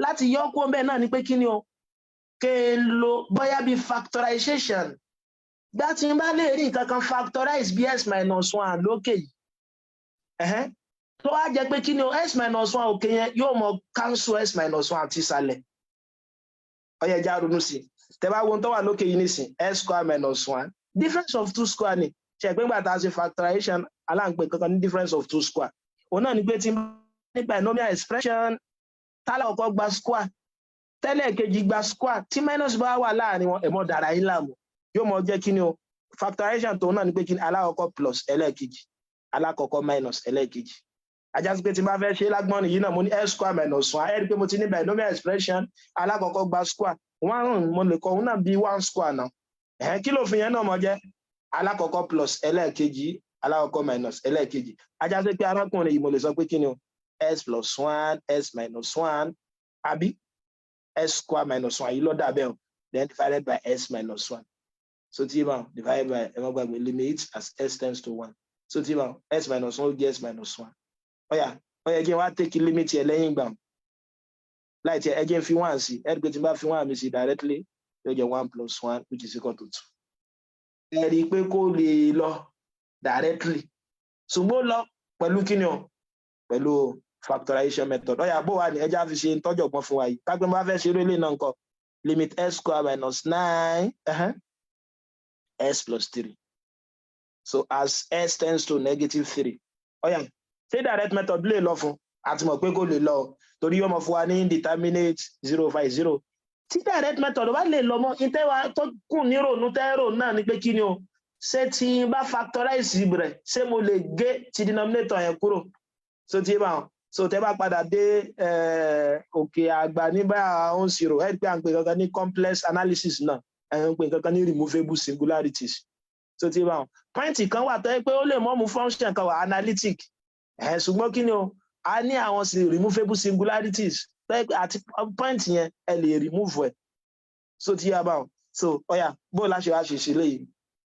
láti yọ kúrò ń bẹ̀ náà ni pé kí ni o kí n lo bóyá bí factorization gbá tí n bá lè rí nǹkan kan factorize bí s minus 1 lókè yìí tó wá jẹ́ pé kí ni o s minus 1 òkè yẹn yóò mọ cancel s minus 1 àti ìsàlẹ̀ ọyẹ já ronú sí tẹ́ bá wo tó wà lókè yìí nísìn s square minus 1 difference of 2 square ni ṣe pé gbà tá a ṣe factorization aláǹpẹ kankan ní difference of 2 square òun náà ni pé tí ní binomial expression tálà ọkọ gba square tẹ́lẹ̀ kejì gba square tí minus bá wà láàrin wọn ẹ̀mọ́ dára yín láàmú yóò mọ jẹ́ kí ni o factorization tó náà ni pé kí ni alákọ̀ọ́kọ́ plus ẹlẹ́ẹ̀kejì alákọ̀ọ́kọ́ minus ẹlẹ́ẹ̀kejì ajá sí pé tí n bá fẹ́ ṣe lágbọ́n yìí náà mo ní s square minus 1 ẹ rí pé mo ti ní binomial expression alákọ̀ọ́kọ́ gba square 1 mo lè kọ òun náà bí 1 square náà kí ló fi yẹn náà mọ jẹ́ alákọ̀ọ́kọ́ plus ẹlẹ́ẹ̀kejì alákọ̀ọ́kọ́ minus ẹlẹ́ẹ̀kejì ajá sí pé arákùnrin yìí mo lè sọ pé kí ni o s plus 1 s minus 1 àbí s square minus 1 yìí ló dà bẹ́ẹ̀ o then divided by s minus 1 so tí bá divided by ẹ má gbàgbé limit as s tends to 1 so tí bá s minus 1 ó jẹ́ s minus 1 ọ̀yà kí n wá take limit yẹn lẹ́yìn ìgbà láì tí ẹ jẹ́ n fi 1 sí ẹ rí pé tí n bá fi 1 mi sí directly yóò jẹ́ 1 plus 1 which is equal to 2 ẹ rí i pé kó lè lọ directly ṣùgbọ́n lọ pẹ̀lú kí ni o pẹ̀lú factorization method ọ̀yà bó wà ní ẹjá fi ṣe ń tọ́jọ̀ pọ̀ fún wa yìí kápẹ́ bá fẹ́ ṣe eré ilé náà nǹkan limit s square minus 9 s plus 3 so as s tends to negative 3 ọ̀yà ṣé direct method lè lọ fún àti mọ̀ pé kò lè lọ torí yóò mọ̀ fún wa ní indeterminate 0/0 tí direct method bá lè lọ mọ́ ìtẹ́wà tó kù ní rònú tẹ́rò náà ni pé kí ni o ṣé tí bá factorize rẹ̀ ṣé mo lè gé ti denominator yẹn kúrò so tí bá wọn so tẹ́ bá padà dé òkè àgbà nígbà òun zero ẹ pé à ń pè kankan ní complex analysis náà ẹ ń pè kankan ní removable singularities so tí bá wọn point kan wà tó yẹ pé ó lè mọ́ mu function kan wà analytic ṣùgbọ́n kí ni o a ní àwọn removable singularities tó yẹ pé àti point yẹn ẹ lè remove ẹ so tí yá bá wọn so ọ̀yà bó láṣẹ wá ṣe ṣe léyìí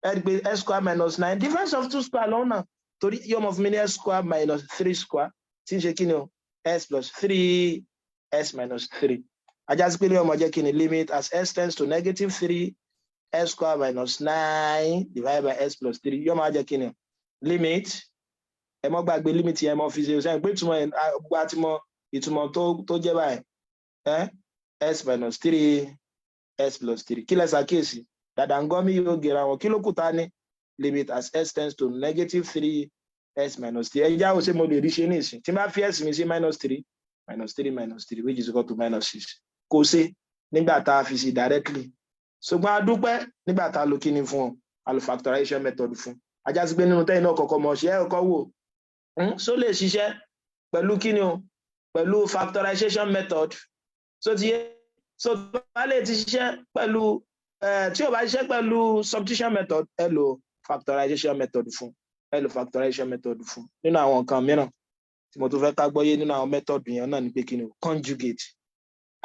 ẹ rí pé s square minus 9 difference of 2 square lọ́nà torí yóò mọ̀ fún mi ní s square minus 3 square tí ń ṣe kí ni o s plus 3 s minus 3 ajá sí pé ní ọmọ jẹ́ kí ni limit as s tends to negative 3 s square minus 9 divided by s plus 3 yóò máa jẹ́ kí ni limit ẹ mọ́ gbàgbé limit yẹn mọ́ fi ṣe ṣe pé ìtumọ̀ gbogbo àti mọ ìtumọ̀ tó jẹ́ báyìí s minus 3 s plus 3 kí lẹ ṣàkíyèsí dàdàngọ́mí yóò gèrè àwọn kí ló kù tá ní limit as s tends to negative 3 s minus 3 ẹjá ó ṣe mo lè rí ṣe ní ìsìn tí n bá fi s mi sí minus 3 which is equal to minus 6 kò ṣe nígbà tá a fi sí directly ṣùgbọ́n a dúpẹ́ nígbà tá a lo kíni fún ọ a lo factorization method fún ajá sí pé nínú tẹ́yìn náà kọ̀ọ̀kan mọ̀ ṣe ẹ̀ kọ́ wò ṣó lè ṣiṣẹ́ pẹ̀lú kíni o pẹ̀lú factorization method so ti yé so bá lè ti ṣiṣẹ́ pẹ̀lú tí o bá ṣiṣẹ́ pẹ̀lú substitution method ẹ lo factorization method fún nínú àwọn nǹkan mìíràn tí mo tún fẹ́ ká gbọ́yé nínú àwọn method yẹn náà ni pé kí ni conjugate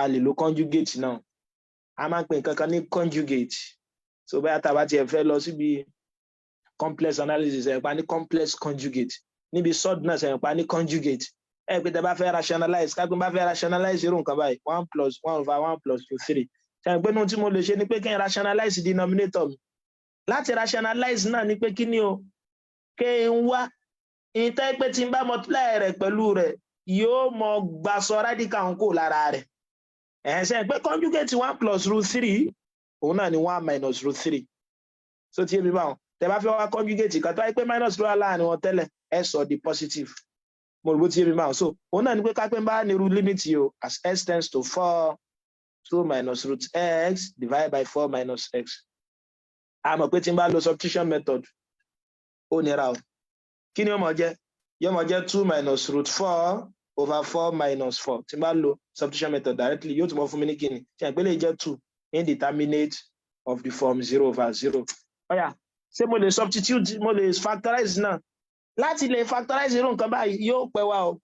a lè lo conjugate náà. A máa ń pè nǹkan kan ní conjugate. So bóyá tá a bá tiẹ̀ fẹ́ lọ síbi complex analysis ẹ̀ pa ní complex conjugate. Níbi subness ẹ̀ pa ní conjugate. Ẹ pé tẹ́ bá fẹ́ rationalize, ká pé bá fẹ́ rationalize irú nǹkan báyìí 1 + 1/1 + 2/3. Ṣé pé ohun tí mo lè ṣe ni pé kí n rationalize denominator mi. Láti rationalize náà ni pé kí ni o? Kí n wá ìtẹ́ pé tí n bá multiply rẹ̀ pẹ̀lú rẹ̀ yóò mọ gba sọ radical ń kò lára rẹ̀. Ṣé pé conjugate 1 + √3 òun náà ni 1 - √3. So tí èmi bá wọn tẹ́ bá fẹ́ wá conjugate kan tó wáyé pé minus ló wà láàrin wọn tẹ́lẹ̀ ẹ sọ di positive. Mo rò bó tí èmi bá wọn. So òun náà ni pé ká pé bá ní irú limit yìí o as x tends to 4 2 - √x divided by 4 - x. A mọ̀ pé tí n bá lo substitution method ó nira o. Kí ni ó mọ̀ jẹ́? Yóò mọ̀ jẹ́ 2 - √4/4 - 4. Tí n bá lo substitution method directly yóò tún mọ̀ fún mi ní kíni. Ṣé ìpele jẹ́ 2 indeterminate of the form 0/0. Ọ̀yà, ṣé mo lè substitute, mo lè factorize náà? Láti lè factorize irú nǹkan báyìí yóò pẹ́ wá o.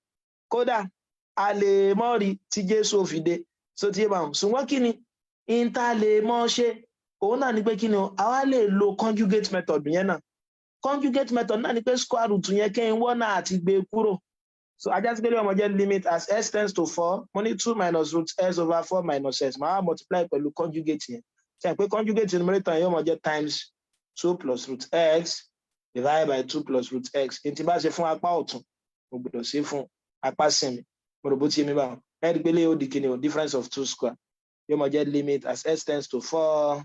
Kódà a lè mọ̀ rí tí Jésù fi dé. So tí èèmọ̀ ṣùgbọ́n kí ni ìta lè mọ̀ ṣe òun náà ni pé kí ni o àwa lè lo conjugate method yẹn náà. Conjugate method náà ni pé square root yẹn kí n wọ́n náà àti gbé kúrò. So ajá sí pé ọmọ jẹ́ limit as x tends to 4 mo ní 2 - √x/4 - x máa multiply pẹ̀lú conjugate yẹn. Ṣé pé conjugate numerator yẹn yóò mọ̀ jẹ́ times 2 + √x divided by 2 + √x. Èyí tí bá ṣe fún apá ọ̀tún mo gbọ́dọ̀ ṣe fún apá sinmi. Mo rò bó ti mi bá wọn. Ẹ rí pé lè ó di kíni o difference of 2 square. Yóò mọ̀ jẹ́ limit as x tends to 4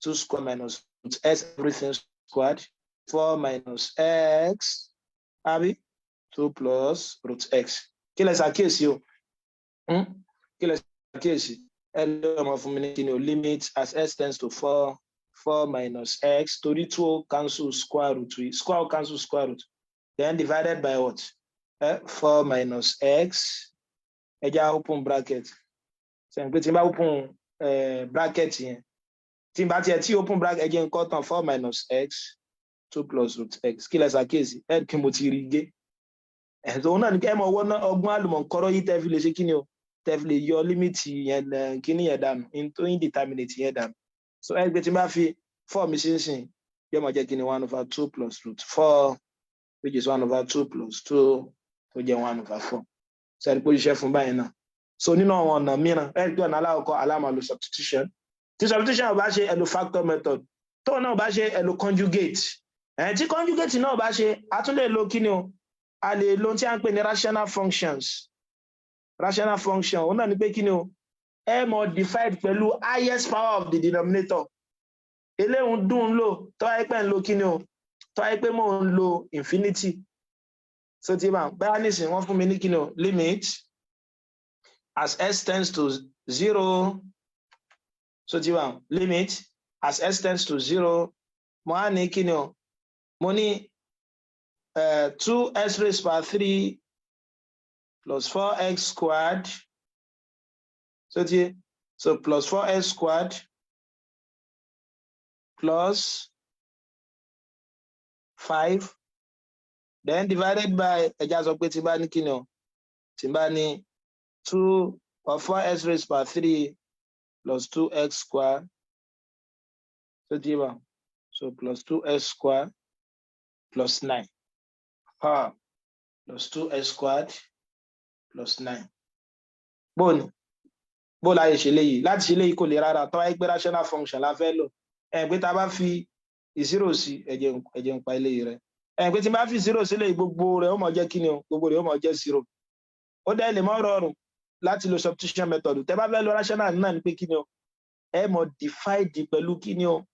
2 square minus √x everything squared 4 - x àbí 2 + √x. Kí lẹ ṣàkíyèsí o? Kí lẹ ṣàkíyèsí? Ẹ lè ọmọ fún mi ní kíni o limit as x tends to 4 - x torí 2 cancel square root. Square cancel square root. Then divided by what? 4 - x. Ẹ já open bracket. Ṣé pé tí n bá open bracket yẹn. Tí n bá tiẹ̀ tí open bracket ẹ jẹ́ n kọ tán 4 - x 2 + √x. Kí lẹ ṣàkíyèsí? Ẹ kí mo ti rí gé. Òun náà ni kí ẹ mọ̀ ọgbọ́n àlùmọ̀kọ́rọ́ yìí tẹ́ fi lè ṣe kíni o? Tẹ́ fi lè yọ límìtì yẹn kíní yẹn dànù into indeterminate yẹn dànù. So ẹ gbé tí n bá fi 4 mi sínsìn yóò mọ̀ jẹ́ kíni 1/2 + √4 which is 1/2 + 2 tó jẹ́ 1/4. So ẹ rí pé ó ṣiṣẹ́ fún báyìí náà. So nínú àwọn ọ̀nà mìíràn ẹ rí pé ọ̀nà aláwọ̀kọ́ alámàlò substitution. Tí substitution ò bá ṣe ẹ lo factor method. Tó náà ò bá ṣe ẹ lo conjugate. Tí conjugate náà ò bá ṣe a tún lè lo kíni o? A lè lo tí a ń pè ní rational functions. Rational function òun náà ni pé kíni o? Ẹ mọ̀ divide pẹ̀lú highest power of the denominator. Eléhùn dùn lò tó wáyé pé ń lo kíni o? Tó wáyé pé mò ń lo infinity. So tí bá báyà nísìnyí wọ́n fún mi ní kíni o? Limit as x tends to 0. So tí bá limit as x tends to 0 mo á ní kíni o? Mo ní 2x⁻³ plus 4x squared. So plus 4x squared plus 5 then divided by ẹja sọ pé tí bá ní kíni o? Tí bá ní 2 or 4x⁻³ plus 2x squared. So tí bá so plus 2x squared plus 9. Plus 2x squared plus 9. Bóòlù láyé ṣe léyìí láti ṣe léyìí kò lè rárá tó wáyé pé rational function la fẹ́ lò. Pé tá a bá fi 0 sí ẹ̀jẹ̀ ń pa eléyìí rẹ̀. Pé tí n bá fi 0 sí léyìí gbogbo rẹ̀ ó mọ̀ jẹ́ kíni o? Gbogbo rẹ̀ ó mọ̀ jẹ́ 0. Ó dẹ̀ lè mọ́ rọrùn láti lo substitution method. Tẹ́ bá fẹ́ lo rational náà ni pé kíni o? Ẹ mọ̀ divide pẹ̀lú kíni o?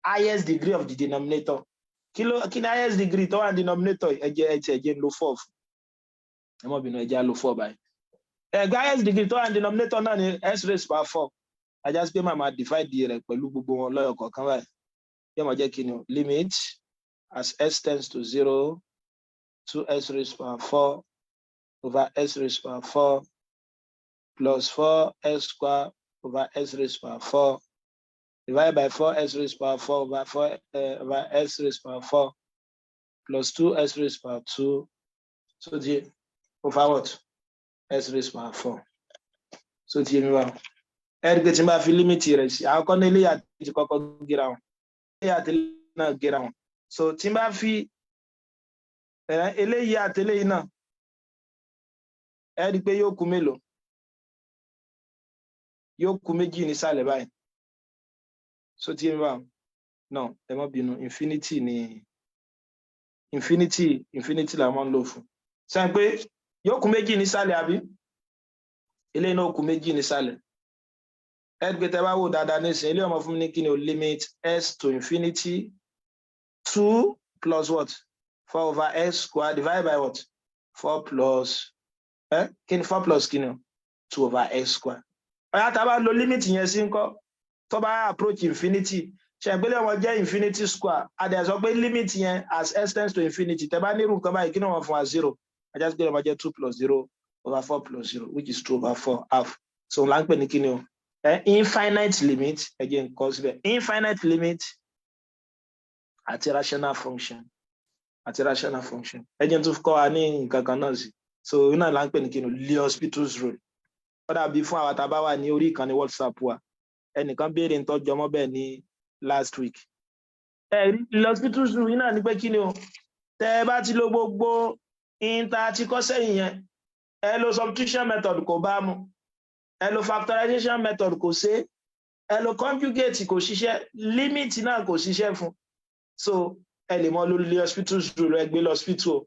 Highest degree of the denominator. Kí ni highest degree tó wà ní denominator? Ẹ̀jẹ̀ ń lo 4 fún. Ẹ mọ̀ bínú ẹ̀jẹ̀ á lo 4 báyìí. Highest degree tó wà ní denominator náà ni x⁻⁴. Ajá sí pé màá divide rẹ̀ pẹ̀lú gbogbo wọn lọ́yọ̀ kọ̀ọ̀kan báyìí. Yóò mọ̀ jẹ́ kíni o? Limit as x tends to 0 2x⁻⁴ over x⁻⁴ plus 4x squared over x⁻⁴ divided by 4x⁻⁴ over x⁻⁴ plus 2x⁻². So the over what? x⁻⁴. so ti mi wa ẹ rí pé tí n bá fi limit rẹ̀ sí àkọ́kọ́ ní eléyìí àti ti kọ́kọ́ gera wọn eléyìí àti eléyìí náà gera wọn so tí n bá fi eléyìí àti eléyìí náà ẹ rí pé yóò kù mélòó yóò kù méjì nísàlẹ̀ báyìí so ti mi wa no ẹ má bínú infinity ni infinity la máa ń lò fún sẹ́yìn pé yóò kù méjì nísàlẹ̀ àbí eléyìí náà kù méjì nísàlẹ̀ ẹ rí pé tẹ́ bá wò dáadáa nísìnyí eléyìí ọmọ fún mi ní kí ni o limit s to infinity 2 plus what 4 over s square divided by what 4 plus kí ni 4 plus kí ni 2 over s square ọ̀yá tá a bá lo limit yẹn sí ńkọ́ tó bá approach infinity ṣe ìgbélé wọn jẹ́ infinity square a dẹ̀ sọ pé limit yẹn as s tends to infinity tẹ́ bá nírú nǹkan báyìí kí ni wọ́n fún wa 0 ajá sí pé wọ́n jẹ́ 2 plus 0 over 4 plus 0 which is 2 over 4 half so là ń pè ní kí ni o infinite limit again cause the infinite limit àti rational function again tó kọ́ wa ní nǹkan kan náà sí so náà là ń pè ní kí ni L'Hospital's rule ó dàbí fún àwọn tàbá wà ní orí ìkànnì WhatsApp wa ẹnìkan béèrè ń tọ́jú ọmọ bẹ́ẹ̀ ní last week L'Hospital's rule náà ní pé kí ni o tẹ́ ẹ bá ti lo gbogbo inter ti kọ́ sẹ́yìn yẹn ẹ lo substitution method kò bá mu ẹ lo factorization method kò ṣe ẹ lo conjugate kò ṣiṣẹ́ limit náà kò ṣiṣẹ́ fún so ẹ lè mọ lórí L'Hospital's rule ẹ gbé L'Hospital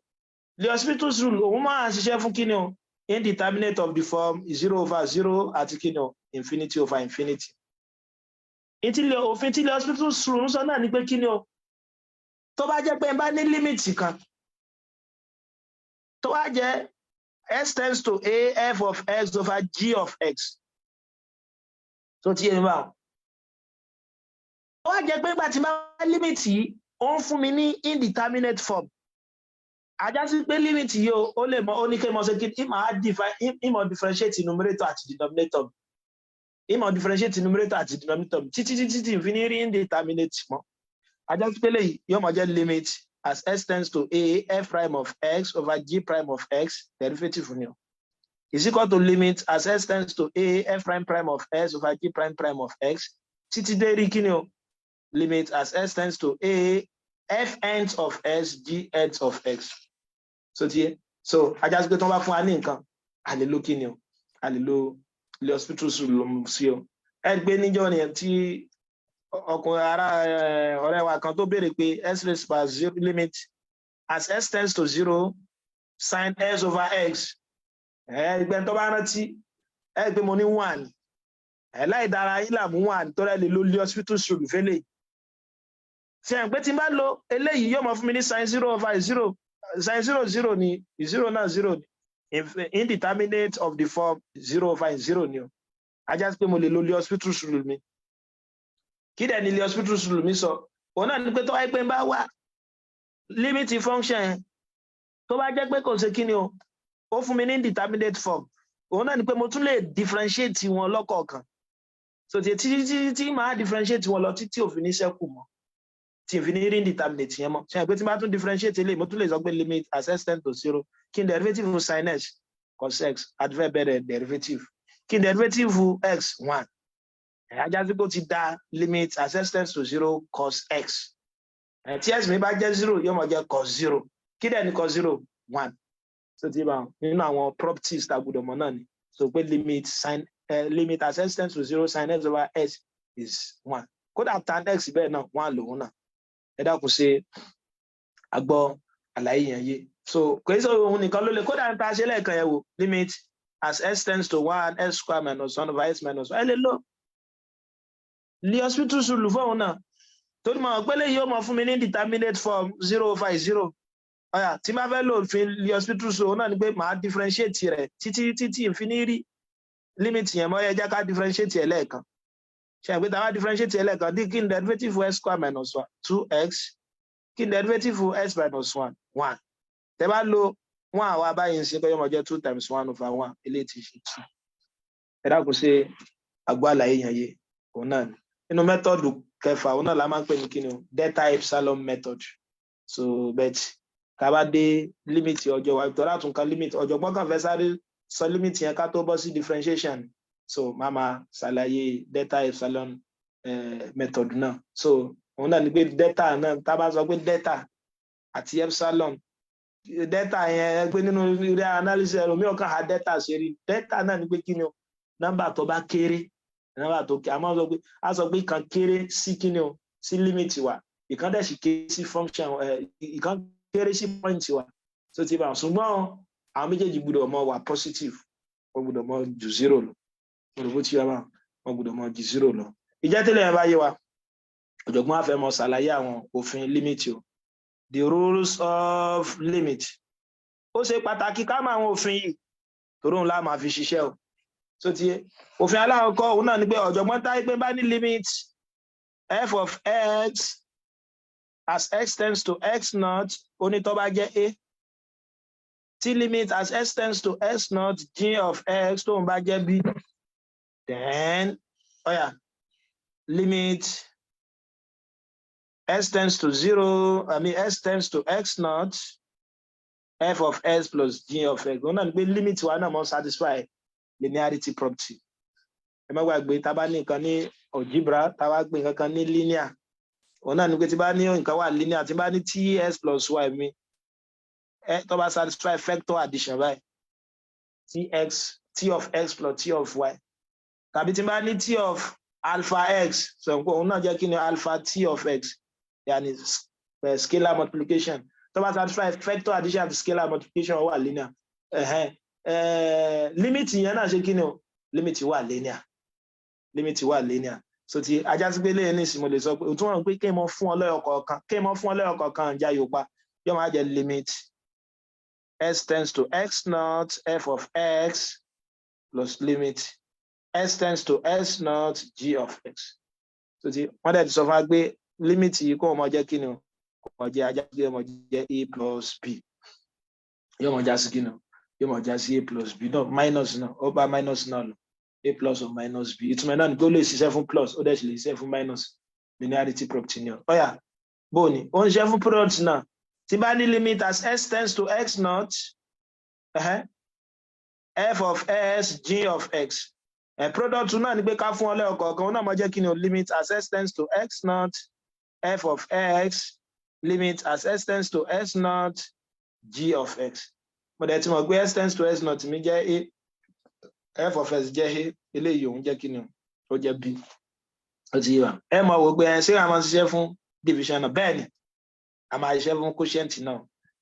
L'Hospital's rule òun máa ṣiṣẹ́ fún kí ni o indeterminate of the form 0 over 0 àti kí ni o infinity over infinity òfin tí L'Hospital's rule ń sọ náà ni pé kí ni o tó bá jẹ́ pé ẹ bá ní limit kan tó wá jẹ́ s tends to a f of x over g of x so ti yẹn bá ó wá jẹ́ pé nígbà tí máa limit yìí ó ń fún mi ní indeterminate form ajá sí pé limit yìí ó lè mọ ó ní kí n mọ ṣe kí ìmọ̀ differentiate numerator àti denominator títí fi ní rí indeterminate mọ́ ajá sí pé lèyí yóò mọ̀ jẹ́ limit as s tends to a f prime of x over g prime of x derivative ni o is equal to limit as s tends to a f prime of x over g prime of x títí dé rí kí ni o limit as s tends to a f nth of x g nth of x so tiẹ̀ so ajá sí pé tí wọ́n bá fún wa ní nǹkan a lè lo kí ni o a lè lo L'Hospital's rule sí o ẹ gbé níjọ́ nìyẹn tí ọkùnrin ara ọ̀rẹ́ wa kan tó béèrè pé s raised by 0 limit as s tends to 0 sin s over x ẹgbẹ́ tó bá rántí ẹ pé mo ní 1 láì dára yín là mú 1 tó rẹ̀ lè lo L'Hospital's rule fẹ́lẹ̀ ṣe ẹ̀ pé tí n bá lo eléyìí yóò mọ̀ fún mi ní sin 0 over 0 sin 0 ni 0 náà 0 ni indeterminate of the form 0 over 0 ni o ajá sí pé mo lè lo L'Hospital's rule mi kí dẹ̀ ni L'Hospital's rule mi sọ òun náà ni pé tó wáyé pé ń bá wá limit function tó bá jẹ́ pé kò ṣe kí ni o ó fún mi ní indeterminate form òun náà ni pé mo tún lè differentiate wọn lọ́kọ̀ọ̀kan so tí máa differentiate wọn lọ títí òfin ní ṣẹ́kù mọ́ tí òfin ní rí indeterminate yẹn mọ́ ṣe pé tí máa tún differentiate eléyìí mo tún lè sọ pé limit as s tends to 0 kí n derivative sin x cos x adverb derivative kí n derivative x 1 ajá sí pé ó ti dá limit as s tends to 0 cos x tí x mi bá jẹ́ 0 yóò mọ̀ jẹ́ cos 0 kí dẹ̀ ni cos 0 1 so ti bá nínú àwọn properties tá a gbọ́dọ̀ mọ̀ náà ni so pé limit as s tends to 0 sin x over x is 1 kódà tan x bẹ́ẹ̀ náà 1 lòun náà ẹ dákun ṣe àgbọ̀ àlàyé yẹn yé so kò í sọ òun nìkan ló lè kódà ń ta ṣe lẹ́ẹ̀kan yẹn wò limit as s tends to 1 s square minus 1 over s minus 1 ẹ lè lò L'Hospital's rule fóun náà torí mọ̀ pé lè yóò mọ̀ fún mi ní indeterminate form 0 over 0 ọ̀yà tí máa fẹ́ lò fi L'Hospital's rule náà ni pé màá differentiate rẹ̀ títí ìfiniri limit yẹn mọ́ ẹ jẹ́ ká differentiate ẹ̀ lẹ́ẹ̀kan ṣe àgbẹ̀ tá a bá differentiate ẹ̀ lẹ́ẹ̀kan kí n derivative x square minus 1 2x kí n derivative x minus 1 1 tẹ́ bá lo 1 àwa báyìí ń ṣe pé yọmọ jẹ́ 2 times 1 over 1 eléyìí ti ṣe 2 ẹ dákun ṣe àgbọ̀ àlàyé yẹn yé òun náà ni nínú method kẹfà òun náà la máa ń pè ní kíni o delta epsilon method so bet ká bá dé limit ọjọ́ wa ìtọ́ra tún kan limit ọ̀jọ̀gbọ́n kan fẹ́ sáré sọ limit yẹn ká tó bọ́ sí differentiation so mama ṣàlàyé delta epsilon method náà so òun náà ni pé delta náà tá bá sọ pé delta àti epsilon delta yẹn pé nínú ilé analysis ẹlòmíì ọkàn ha delta ṣe rí delta náà ni pé kí ni o nọ́mbà tó bá kéré nọ́mbà tó kéré àmọ́ sọ pé a sọ pé ìkan kéré sí kí ni o sí limit wa ìkan dẹ̀ sì kéré sí function ìkan kéré sí point wa so ti bá wọn ṣùgbọ́n àwọn méjèèjì gbọ́dọ̀ mọ wà positive wọ́n gbọ́dọ̀ mọ ju 0 lọ òrùbó tí wọ́n gbọ́dọ̀ mọ ju 0 lọ ìjẹ́tẹ̀lẹ̀ yẹn bá yé wa ọ̀jọ̀gbọ́n á fẹ́ mọ ṣàlàyé àwọn òfin limit o the rules of limit ó ṣe pàtàkì ká mọ àwọn òfin yìí torí òun la máa fi ṣiṣẹ́ o so ti yé òfin alákọ̀ọ́kọ́ òun náà ni pé ọ̀jọ̀gbọ́n táyé pé bá ní limit f of x as x tends to x naught onítọ́ bá jẹ́ a tí limit as x tends to x naught g of x tóun bá jẹ́ b then limit s tends to 0 s tends to x naught f of s plus g of x òun náà ni pé limit wa náà mọ́ satisfy linearity property ẹ má gbàgbé tá bá ní nǹkan ní algebra tá bá gbé nǹkan kan ní linear òun náà ni pé tí bá ní nǹkan wà linear tí bá ní ts plus y mi tó bá satisfy factor addition báyìí t of x plus t of y tàbí tí bá ní t of alpha x so òun náà jẹ́ kí ni alpha t of x yàní scalar multiplication tó bá satisfy factor addition àti scalar multiplication wà linear limit yẹn náà ṣe kí ni o limit wà linear so ti ajá sí pé lẹ́yìn nísìnyí mo lè sọ pé òtún wọn pé kí n mọ fún ọ lẹ́yọ̀ kọ̀ọ̀kan ǹjẹ́ àyòpá yóò máa jẹ limit s tends to x naught f of x plus limit s tends to s naught g of x so ti wọ́n dẹ̀ ti sọ fún wa pé limit yìí kó ọmọ jẹ́ kí ni o kó ọmọ jẹ́ ajá sí ọmọ jẹ́ a plus b yóò mọ já sí kí ni o yóò mọ já sí a plus b náà minus náà ó bá minus náà lọ a plus or minus b ìtumọ̀ náà ni pé ó lè ṣiṣẹ́ fún plus ó dẹ̀ sì lè ṣiṣẹ́ fún minus linearity property ni ọ̀yà bóòní ó ń ṣiṣẹ́ fún product náà tí bá ní limit as s tends to x naught f of s g of x product náà ni pé ká fún ọ lẹ́yọ̀ kọ̀ọ̀kan ó náà mọ jẹ́ kí ni o limit as s tends to x naught f of x limit as s tends to s naught g of x mo dẹ̀ ti mọ̀ pé s tends to s naught mi jẹ́ a f of s jẹ́ a eléyìí òun jẹ́ kí ni ó jẹ́ b ó ti yé wa ẹ mọ̀ wò pé ṣé a máa ṣiṣẹ́ fún division náà bẹ́ẹ̀ ni a máa ṣiṣẹ́ fún quotient náà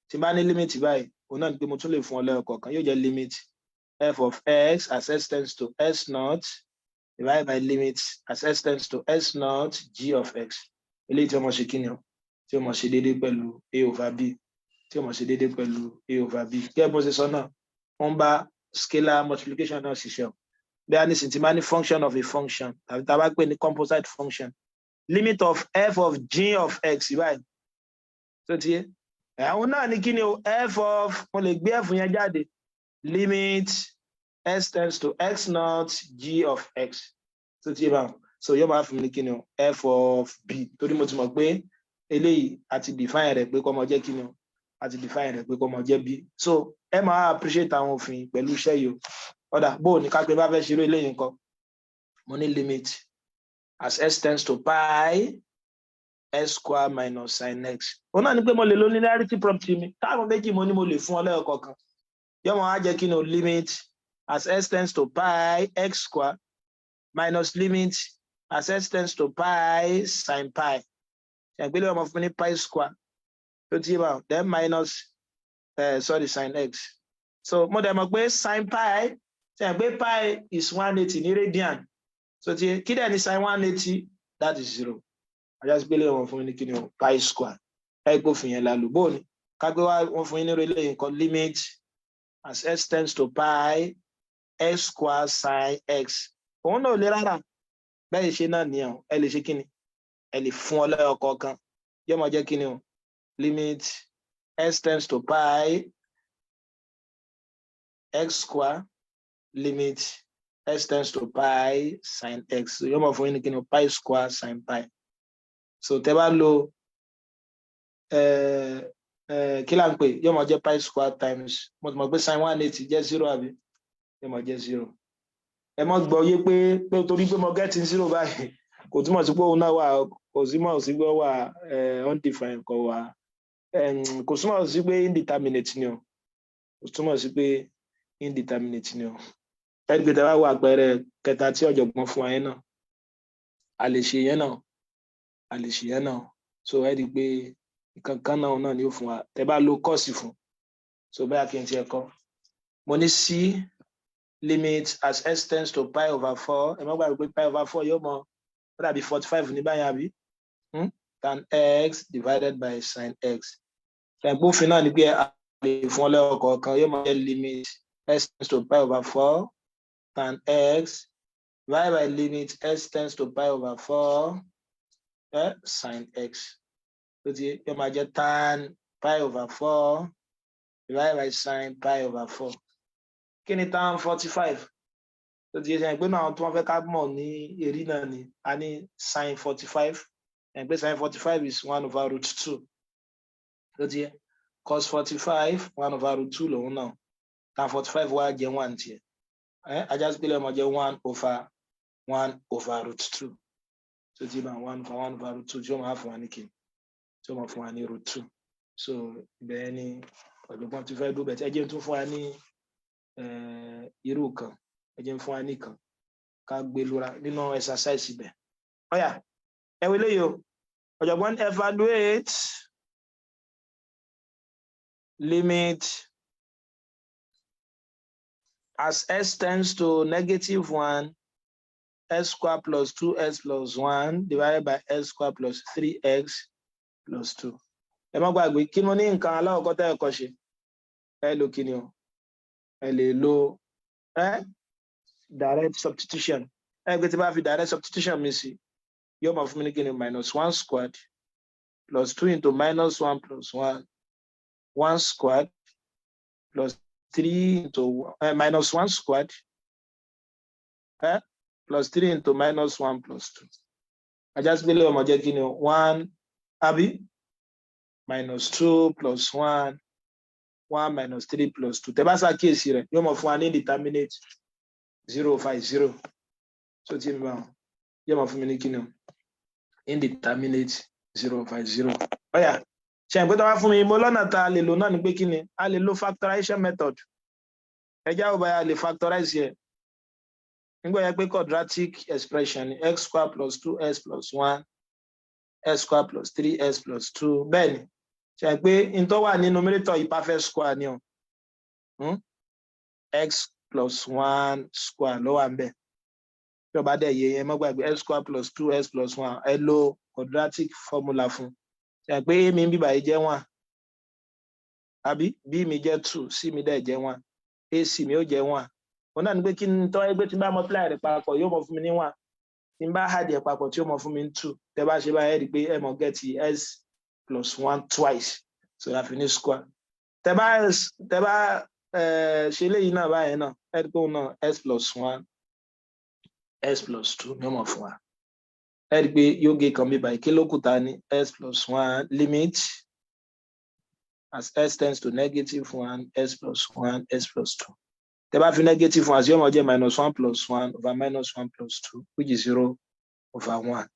tí bá ní limit báyìí òun náà ni pé mo tún lè fún ọ lẹ́yọ̀ kọ̀ọ̀kan yóò jẹ́ limit f of x as s tends to s naught divided by limit as s tends to s naught g of x eléyìí tí wọ́n mọ̀ ṣe kí ni o tí wọ́n mọ̀ ṣe déédéé pẹ̀lú a over b tí wọ́n mọ̀ ṣe déédéé pẹ̀lú a over b gẹ́gẹ́ bó ṣe sọ náà wọ́n bá scalar multiplication náà ṣiṣẹ́ o bí a ní sì ti máa ní function of a function tàbí tá a bá pè ní composite function limit of f of g of x báyìí tó ti yé àwọn náà ní kí ni o f of mo lè gbé f yẹn jáde limit s tends to x naught g of x tó ti yé báwọn so yóò máa fún mi ní kí ni o f of b torí mo ti mọ̀ pé eléyìí àti define rẹ̀ pé kó máa jẹ́ kí ni o àti define rẹ̀ pé kó máa jẹ́ b so ẹ máa appreciate àwọn òfin pẹ̀lú iṣẹ́ yìí o ọ̀dà bó ní ká pé bá fẹ́ ṣeré eléyìí nǹkan mo ní limit as s tends to pi s square minus sin x òun náà ni pé mo lè lo linearity property mi táwọn méjì mo ní mo lè fún ọ lẹ́yọ̀ kọ̀ọ̀kan yóò máa jẹ́ kí ni o limit as s tends to pi x square minus limit as s tends to pi sin pi ṣàgbélé ọmọ fún mi ní pi square tó ti yé báwọn then minus sin x so mo dẹ̀ mọ̀ pé sin pi ṣàgbé pi is 180 ní radian so ti kí dẹ̀ ní sin 180 that is 0 àjàsígbélé ọmọ fún mi ní kí ni o pi square ẹgbófin yẹn lálù bóòní kágbé wá wọn fún yín ní relé nǹkan limit as s tends to pi x square sin x òun náà ò lè rárá bẹ́ẹ̀ ṣe náà nìyẹn ẹ lè ṣe kí ni ẹ lè fún ọ lẹ́yọ̀ kọ̀ọ̀kan yóò máa jẹ́ kí ni o limit s tends to pi x square limit s tends to pi sin x so yóò máa fún yín ní kí ni o pi square sin pi so tẹ́ bá lo kí là ń pè yóò máa jẹ́ pi square times mo ti mọ̀ pé sin 180 jẹ́ 0 àbí yóò máa jẹ́ 0 ẹ mọ́ gbọ́ yé pé torí pé mo get 0 báyìí kò túmọ̀ sí pé òun náà wà kò túmọ̀ sí pé ó wà undefined kò wà kò túmọ̀ sí pé indeterminate ni o kò túmọ̀ sí pé indeterminate ni o ẹni pé tẹ́wá wà àpẹẹrẹ kẹta tí ọ̀jọ̀gbọ́n fún wa yẹn náà a lè ṣe yẹn náà so ẹ rí i pé nǹkan kan náà ni ó fún wa tẹ́ bá lo kọ́ọ̀sì fún so bẹ́ẹ̀ kí n tiẹ̀ kọ́ mo ní c limit as s tends to pi over 4 ẹ má gbàgbé pé pi over 4 yóò mọ ó dàbí 45 ní báyìí àbí tan x divided by sin x ṣàǹpófin náà ni pé a lè fún ọ lẹ́wọ̀ kọ̀ọ̀kan yóò máa jẹ́ limit s tends to pi over 4 tan x divided by limit s tends to pi over 4 sin x tó ti yóò máa jẹ́ tan pi over 4 divided by sin pi over 4 kí ni tan 45 tó ti yẹ ṣe pé náà tí wọ́n fẹ́ ká mọ̀ ní èrí náà ni a ní sin 45 ẹ̀ pé sin 45 is 1 over root 2 tó ti yẹ cos 45 1 over root 2 lòun náà tan 45 wá jẹ́ 1 tiẹ̀ ajá sí pé lẹ́mọ̀ jẹ́ 1 over root 2 tó ti bá 1 over root 2 tí ó máa fún wa ní kí tí ó máa fún wa ní root 2 so bẹ́ẹ̀ ni ọ̀dọ́gbọ́n ti fẹ́ dúbẹ̀ tí ẹ jẹ́ tún fún wa ní irú kan ẹ jẹ́ fún wa ní kan ká gbé lura nínú exercise ibẹ̀ ọ̀yà ẹ wọlé yìí o ọ̀jọ̀gbọ́n evaluate limit as s tends to -1 s square plus 2s plus 1 divided by s square plus 3x plus 2 ẹ má gbàgbé kí mo ní nǹkan aláwọ̀kọ́ tẹ́ ẹ̀kọ́ ṣe ẹ lò kí ni o ẹ lè lo direct substitution ẹ gbé tí bá fi direct substitution mi sí yóò máa fún mi ní kí ni -1 squared plus 2 into -1 plus 1 1 squared plus 3 into -1 squared plus 3 into -1 plus 2 ajásígbélé ọmọ jẹ́ kí ni 1 àbí -2 plus 1 1 minus 3 plus 2 tẹ́ bá ṣàkíyèsí rẹ̀ yóò mọ̀ fún wa ní indeterminate 050 so tí mi bá wọn yóò mọ̀ fún mi ní kí ni indeterminate 050 ọ̀yà ṣe àpótí wá fún mi mo lọ́nà tá a lè lò náà ni pé kí ni a lè lo factorization method ẹjá ò báyà lè factorize yẹ nígbà yẹn pé quadratic expression ni x square plus 2s plus 1 s square plus 3s plus 2 bẹ́ẹ̀ ni ṣe pé n tó wà ní numerator yìí perfect square ni o x plus 1 square ló wà ń bẹ̀ tí o bá dẹ̀ yẹ yẹn mọ́ gbàgbé x square plus 2s plus 1 ẹ lo quadratic formula fún ṣe pé a mi ń bíbà yìí jẹ́ 1 àbí b mi jẹ́ 2 c mi dẹ̀ jẹ́ 1 ac mi ó jẹ́ 1 òun náà ni pé kí n tọ́ ẹgbẹ́ tí n bá multiply rẹ̀ papọ̀ yóò mọ̀ fún mi ní 1 tí n bá add ẹ̀ papọ̀ tí ó mọ̀ fún mi ní 2 tẹ́ bá ṣe báyìí rí pé ẹ mọ̀ get s plus 1 twice so la fi ní square tẹ́ bá ṣe léyìí náà báyìí náà ẹ rí pé òun náà s plus 1 s plus 2 ní ó mọ̀ fún wa ẹ rí pé yóò gé kan bí báyìí kí ló kù ta ní s plus 1 limit as s tends to -1 s plus 1 s plus 2 tẹ́ bá fi negative 1 sí ọmọ jẹ́ -1 plus 1 over -1 plus 2 which is 0 over 1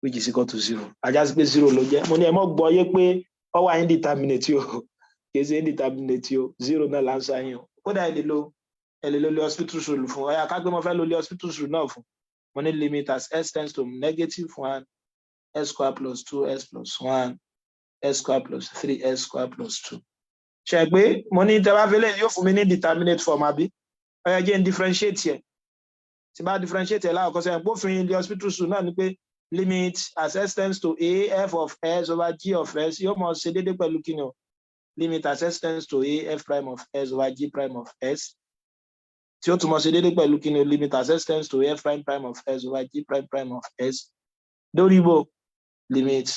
which is equal to 0 ajá sí pé 0 ló jẹ́ mo ní ẹ mọ́ gbọ́ yé pé ó wà indeterminate o kì í ṣe indeterminate o 0 náà láǹṣà yín o kódà ẹ lè lo le hospital rule fún ọyà ká gbé mo fẹ́ lo le hospital rule náà fún mo ní limit as s tends to -1 s square plus 2s plus 1 s square plus 3s square plus 2 ṣe pé mo ní tẹ́ bá fẹ́lẹ̀ yóò fún mi ní determinate form àbí ọyà jẹ́ n differentiate yẹ tí bá differentiate ẹ̀ láàkọ́ sẹ́yìn pófin le hospital rule náà ni pé limit as s tends to a f of s over g of s yóò mọ̀ ṣe déédéé pẹ̀lú kí ni o limit as s tends to a f prime of s over g prime of s tí ó tún mọ̀ ṣe déédéé pẹ̀lú kí ni o limit as s tends to a f prime of s over g prime of s lórí ibo limit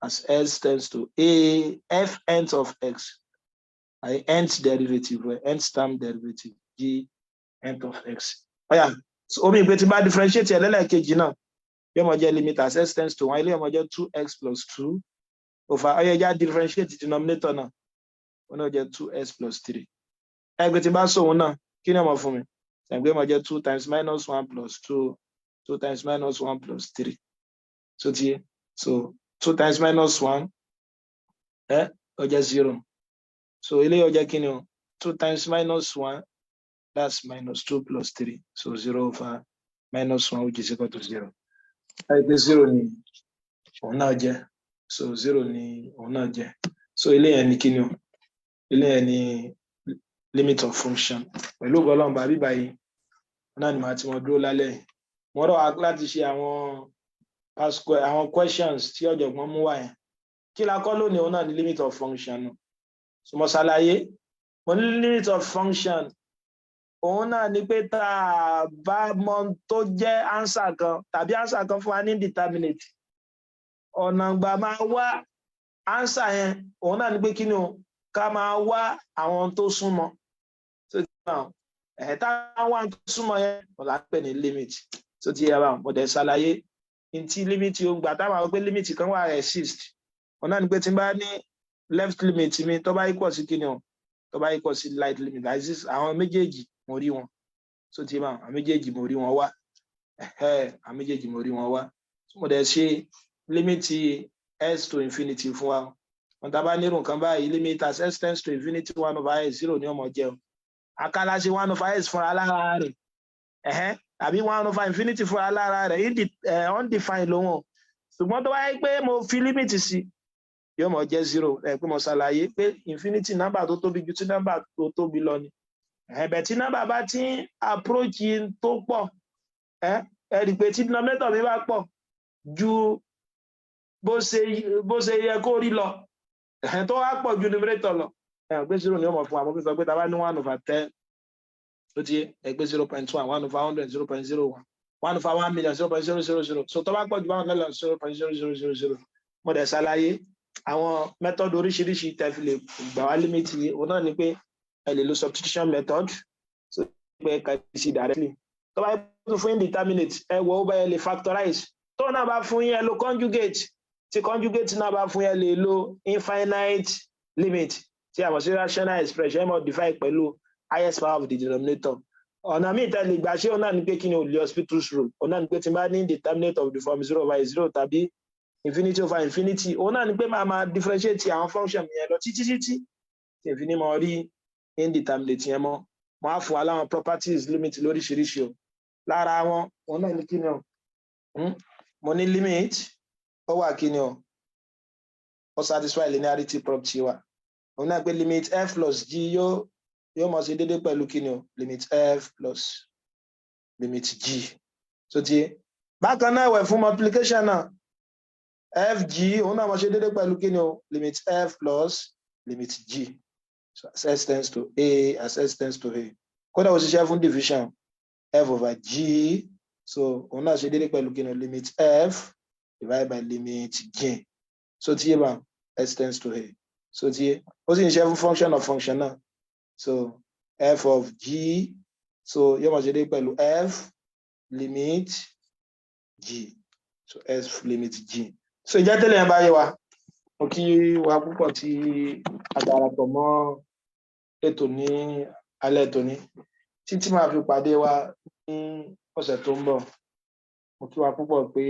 as s tends to a f nth of x nth derivative nth term derivative g nth of x ọ̀yà omi ìpè tí bá differentiate ẹ̀ lẹ́lẹ́kejì náà yóò mọ̀ jẹ́ limit as s tends to 1 ilé ọmọ jẹ́ 2x plus 2 over ọyọ ẹja differentiate denominator náà wọn náà jẹ́ 2s plus 3 ẹgbẹ́ tí bá sọ òun náà kí ni ọmọ fún mi ẹgbẹ́ máa jẹ́ 2 times minus 1 plus 2 2 times minus 1 plus 3 so ti so 2 times minus 1 ó jẹ́ 0 so eléyìí ó jẹ́ kí ni o 2 times minus 1 that's minus 2 plus 3 so 0 over minus 1 which is equal to 0 ẹgbẹ́ 0 ni òun náà jẹ́ so 0 ni òun náà jẹ́ so eléyìí ni kí ni o eléyìí ni limit of function pẹ̀lú ọlọ́mọba bíbá yìí náà ni màá ti mọ dúró lálẹ́ mo rọ̀ wá láti ṣe àwọn questions tí ọ̀jọ̀gbọ́n mú wá yẹn kí la kọ́ lónìí òun náà ni limit of function nù so mo ṣàlàyé mo ní limit of function òun náà ni pé tá a bá mọ tó jẹ́ answer kan tàbí answer kan fún wa ní indeterminate ọ̀nà ìgbà máa wá answer yẹn òun náà ni pé kí ni o ká máa wá àwọn tó súnmọ́ so táwọn tó súnmọ́ yẹn wọ́n là ń pè ní limit so ti yẹ báwọn mo dẹ̀ ṣàlàyé ntí limit o gbà táwọn àwọn pé limit kan wà exist òun náà ni pé tí n bá ní left limit mi tó bá equal sí kí ni o tó bá equal sí right limit exist àwọn méjèèjì mo rí wọn so ti yẹ báwọn àwọn méjèèjì mo rí wọn wá àwọn méjèèjì mo rí wọn wá mo dẹ̀ ṣe limit s to infinity fún wa wọn tá a bá nírun kan báyìí limit as s tends to infinity 1 over s 0 ni ọmọ jẹ o àkàlà ṣe 1 over s fúnra lára rẹ̀ àbí 1 over infinity fúnra lára rẹ̀ undefined lòun o ṣùgbọ́n tó bá yẹ pé mo fi limit sí yóò mọ jẹ́ 0 pé mo ṣàlàyé pé infinity nọ́mbà tó tóbi ju tí nọ́mbà tó tóbi lọ ni ẹ̀bẹ̀ tí nọ́mbà bá ti ń approach tó pọ̀ ẹ rí i pé tí denominator mi bá pọ̀ ju bó ṣe yẹ kó rí lọ tó wá pọ̀ ju numerator lọ pé 0 ni ó mọ̀ fún àwọn sọ pé tá a bá ní 1 over 10 ó ti ẹgbẹ́ 0.1 1 over 100 0.01 1 over 1 million 0.000 so tó bá pọ̀ ju 1 million 0.0000 mo dẹ̀ ṣàlàyé àwọn method oríṣiríṣi tẹ́ fi lè gbà wá limit yìí òun náà ni pé ẹ lè lo substitution method so pé ká sí directly tó bá yẹ fún indeterminate ẹ wọ ó bá yẹ lè factorize tó náà bá fún yẹn lo conjugate tí conjugate náà bá fún yẹn lè lo infinite limit tí a mọ̀ sí rational expression ẹ mọ̀ divide pẹ̀lú highest power of the denominator ọ̀nà míì tẹ́ lè gbà ṣé òun náà ni pé kí ni Hospital's rule òun náà ni pé tí n bá ní indeterminate of the form 0 over 0 tàbí infinity over infinity òun náà ni pé máa differentiate àwọn function yẹn lọ títí tí èfi ní mo rí indeterminate yẹn mọ́ mo á fún wa láwọn properties limit lóríṣiríṣi o lára wọn òun náà ni kí ni o mo ní limit ó wà kí ni o ó satisfy linearity property wa òun náà pé limit f plus g yóò mọ̀ sí déédéé pẹ̀lú kí ni o limit f plus limit g so ti bákan náà wẹ̀ fún multiplication náà fg òun náà mọ̀ sí déédéé pẹ̀lú kí ni o limit f plus limit g so as s tends to a as s tends to a kódà ó ṣiṣẹ́ fún division f over g so òun náà ṣe déédéé pẹ̀lú kí ni o limit f divided by limit g so ti yé bá s tends to a so ti yé ó sì ń ṣe fún function of function náà so f of g so yóò máa ṣe dé pẹ̀lú f limit g so s limit g so ìjẹ́ tẹ́lẹ̀ yẹn bá yé wa mo kí wa púpọ̀ tí a darapọ̀ mọ́ ètò ní alẹ́ tòní títí máa fi pàdé wa ní ọ̀sẹ̀ tó ń bọ̀ mo kí wa púpọ̀ pé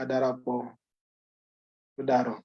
a darapọ̀ ó dàárọ̀.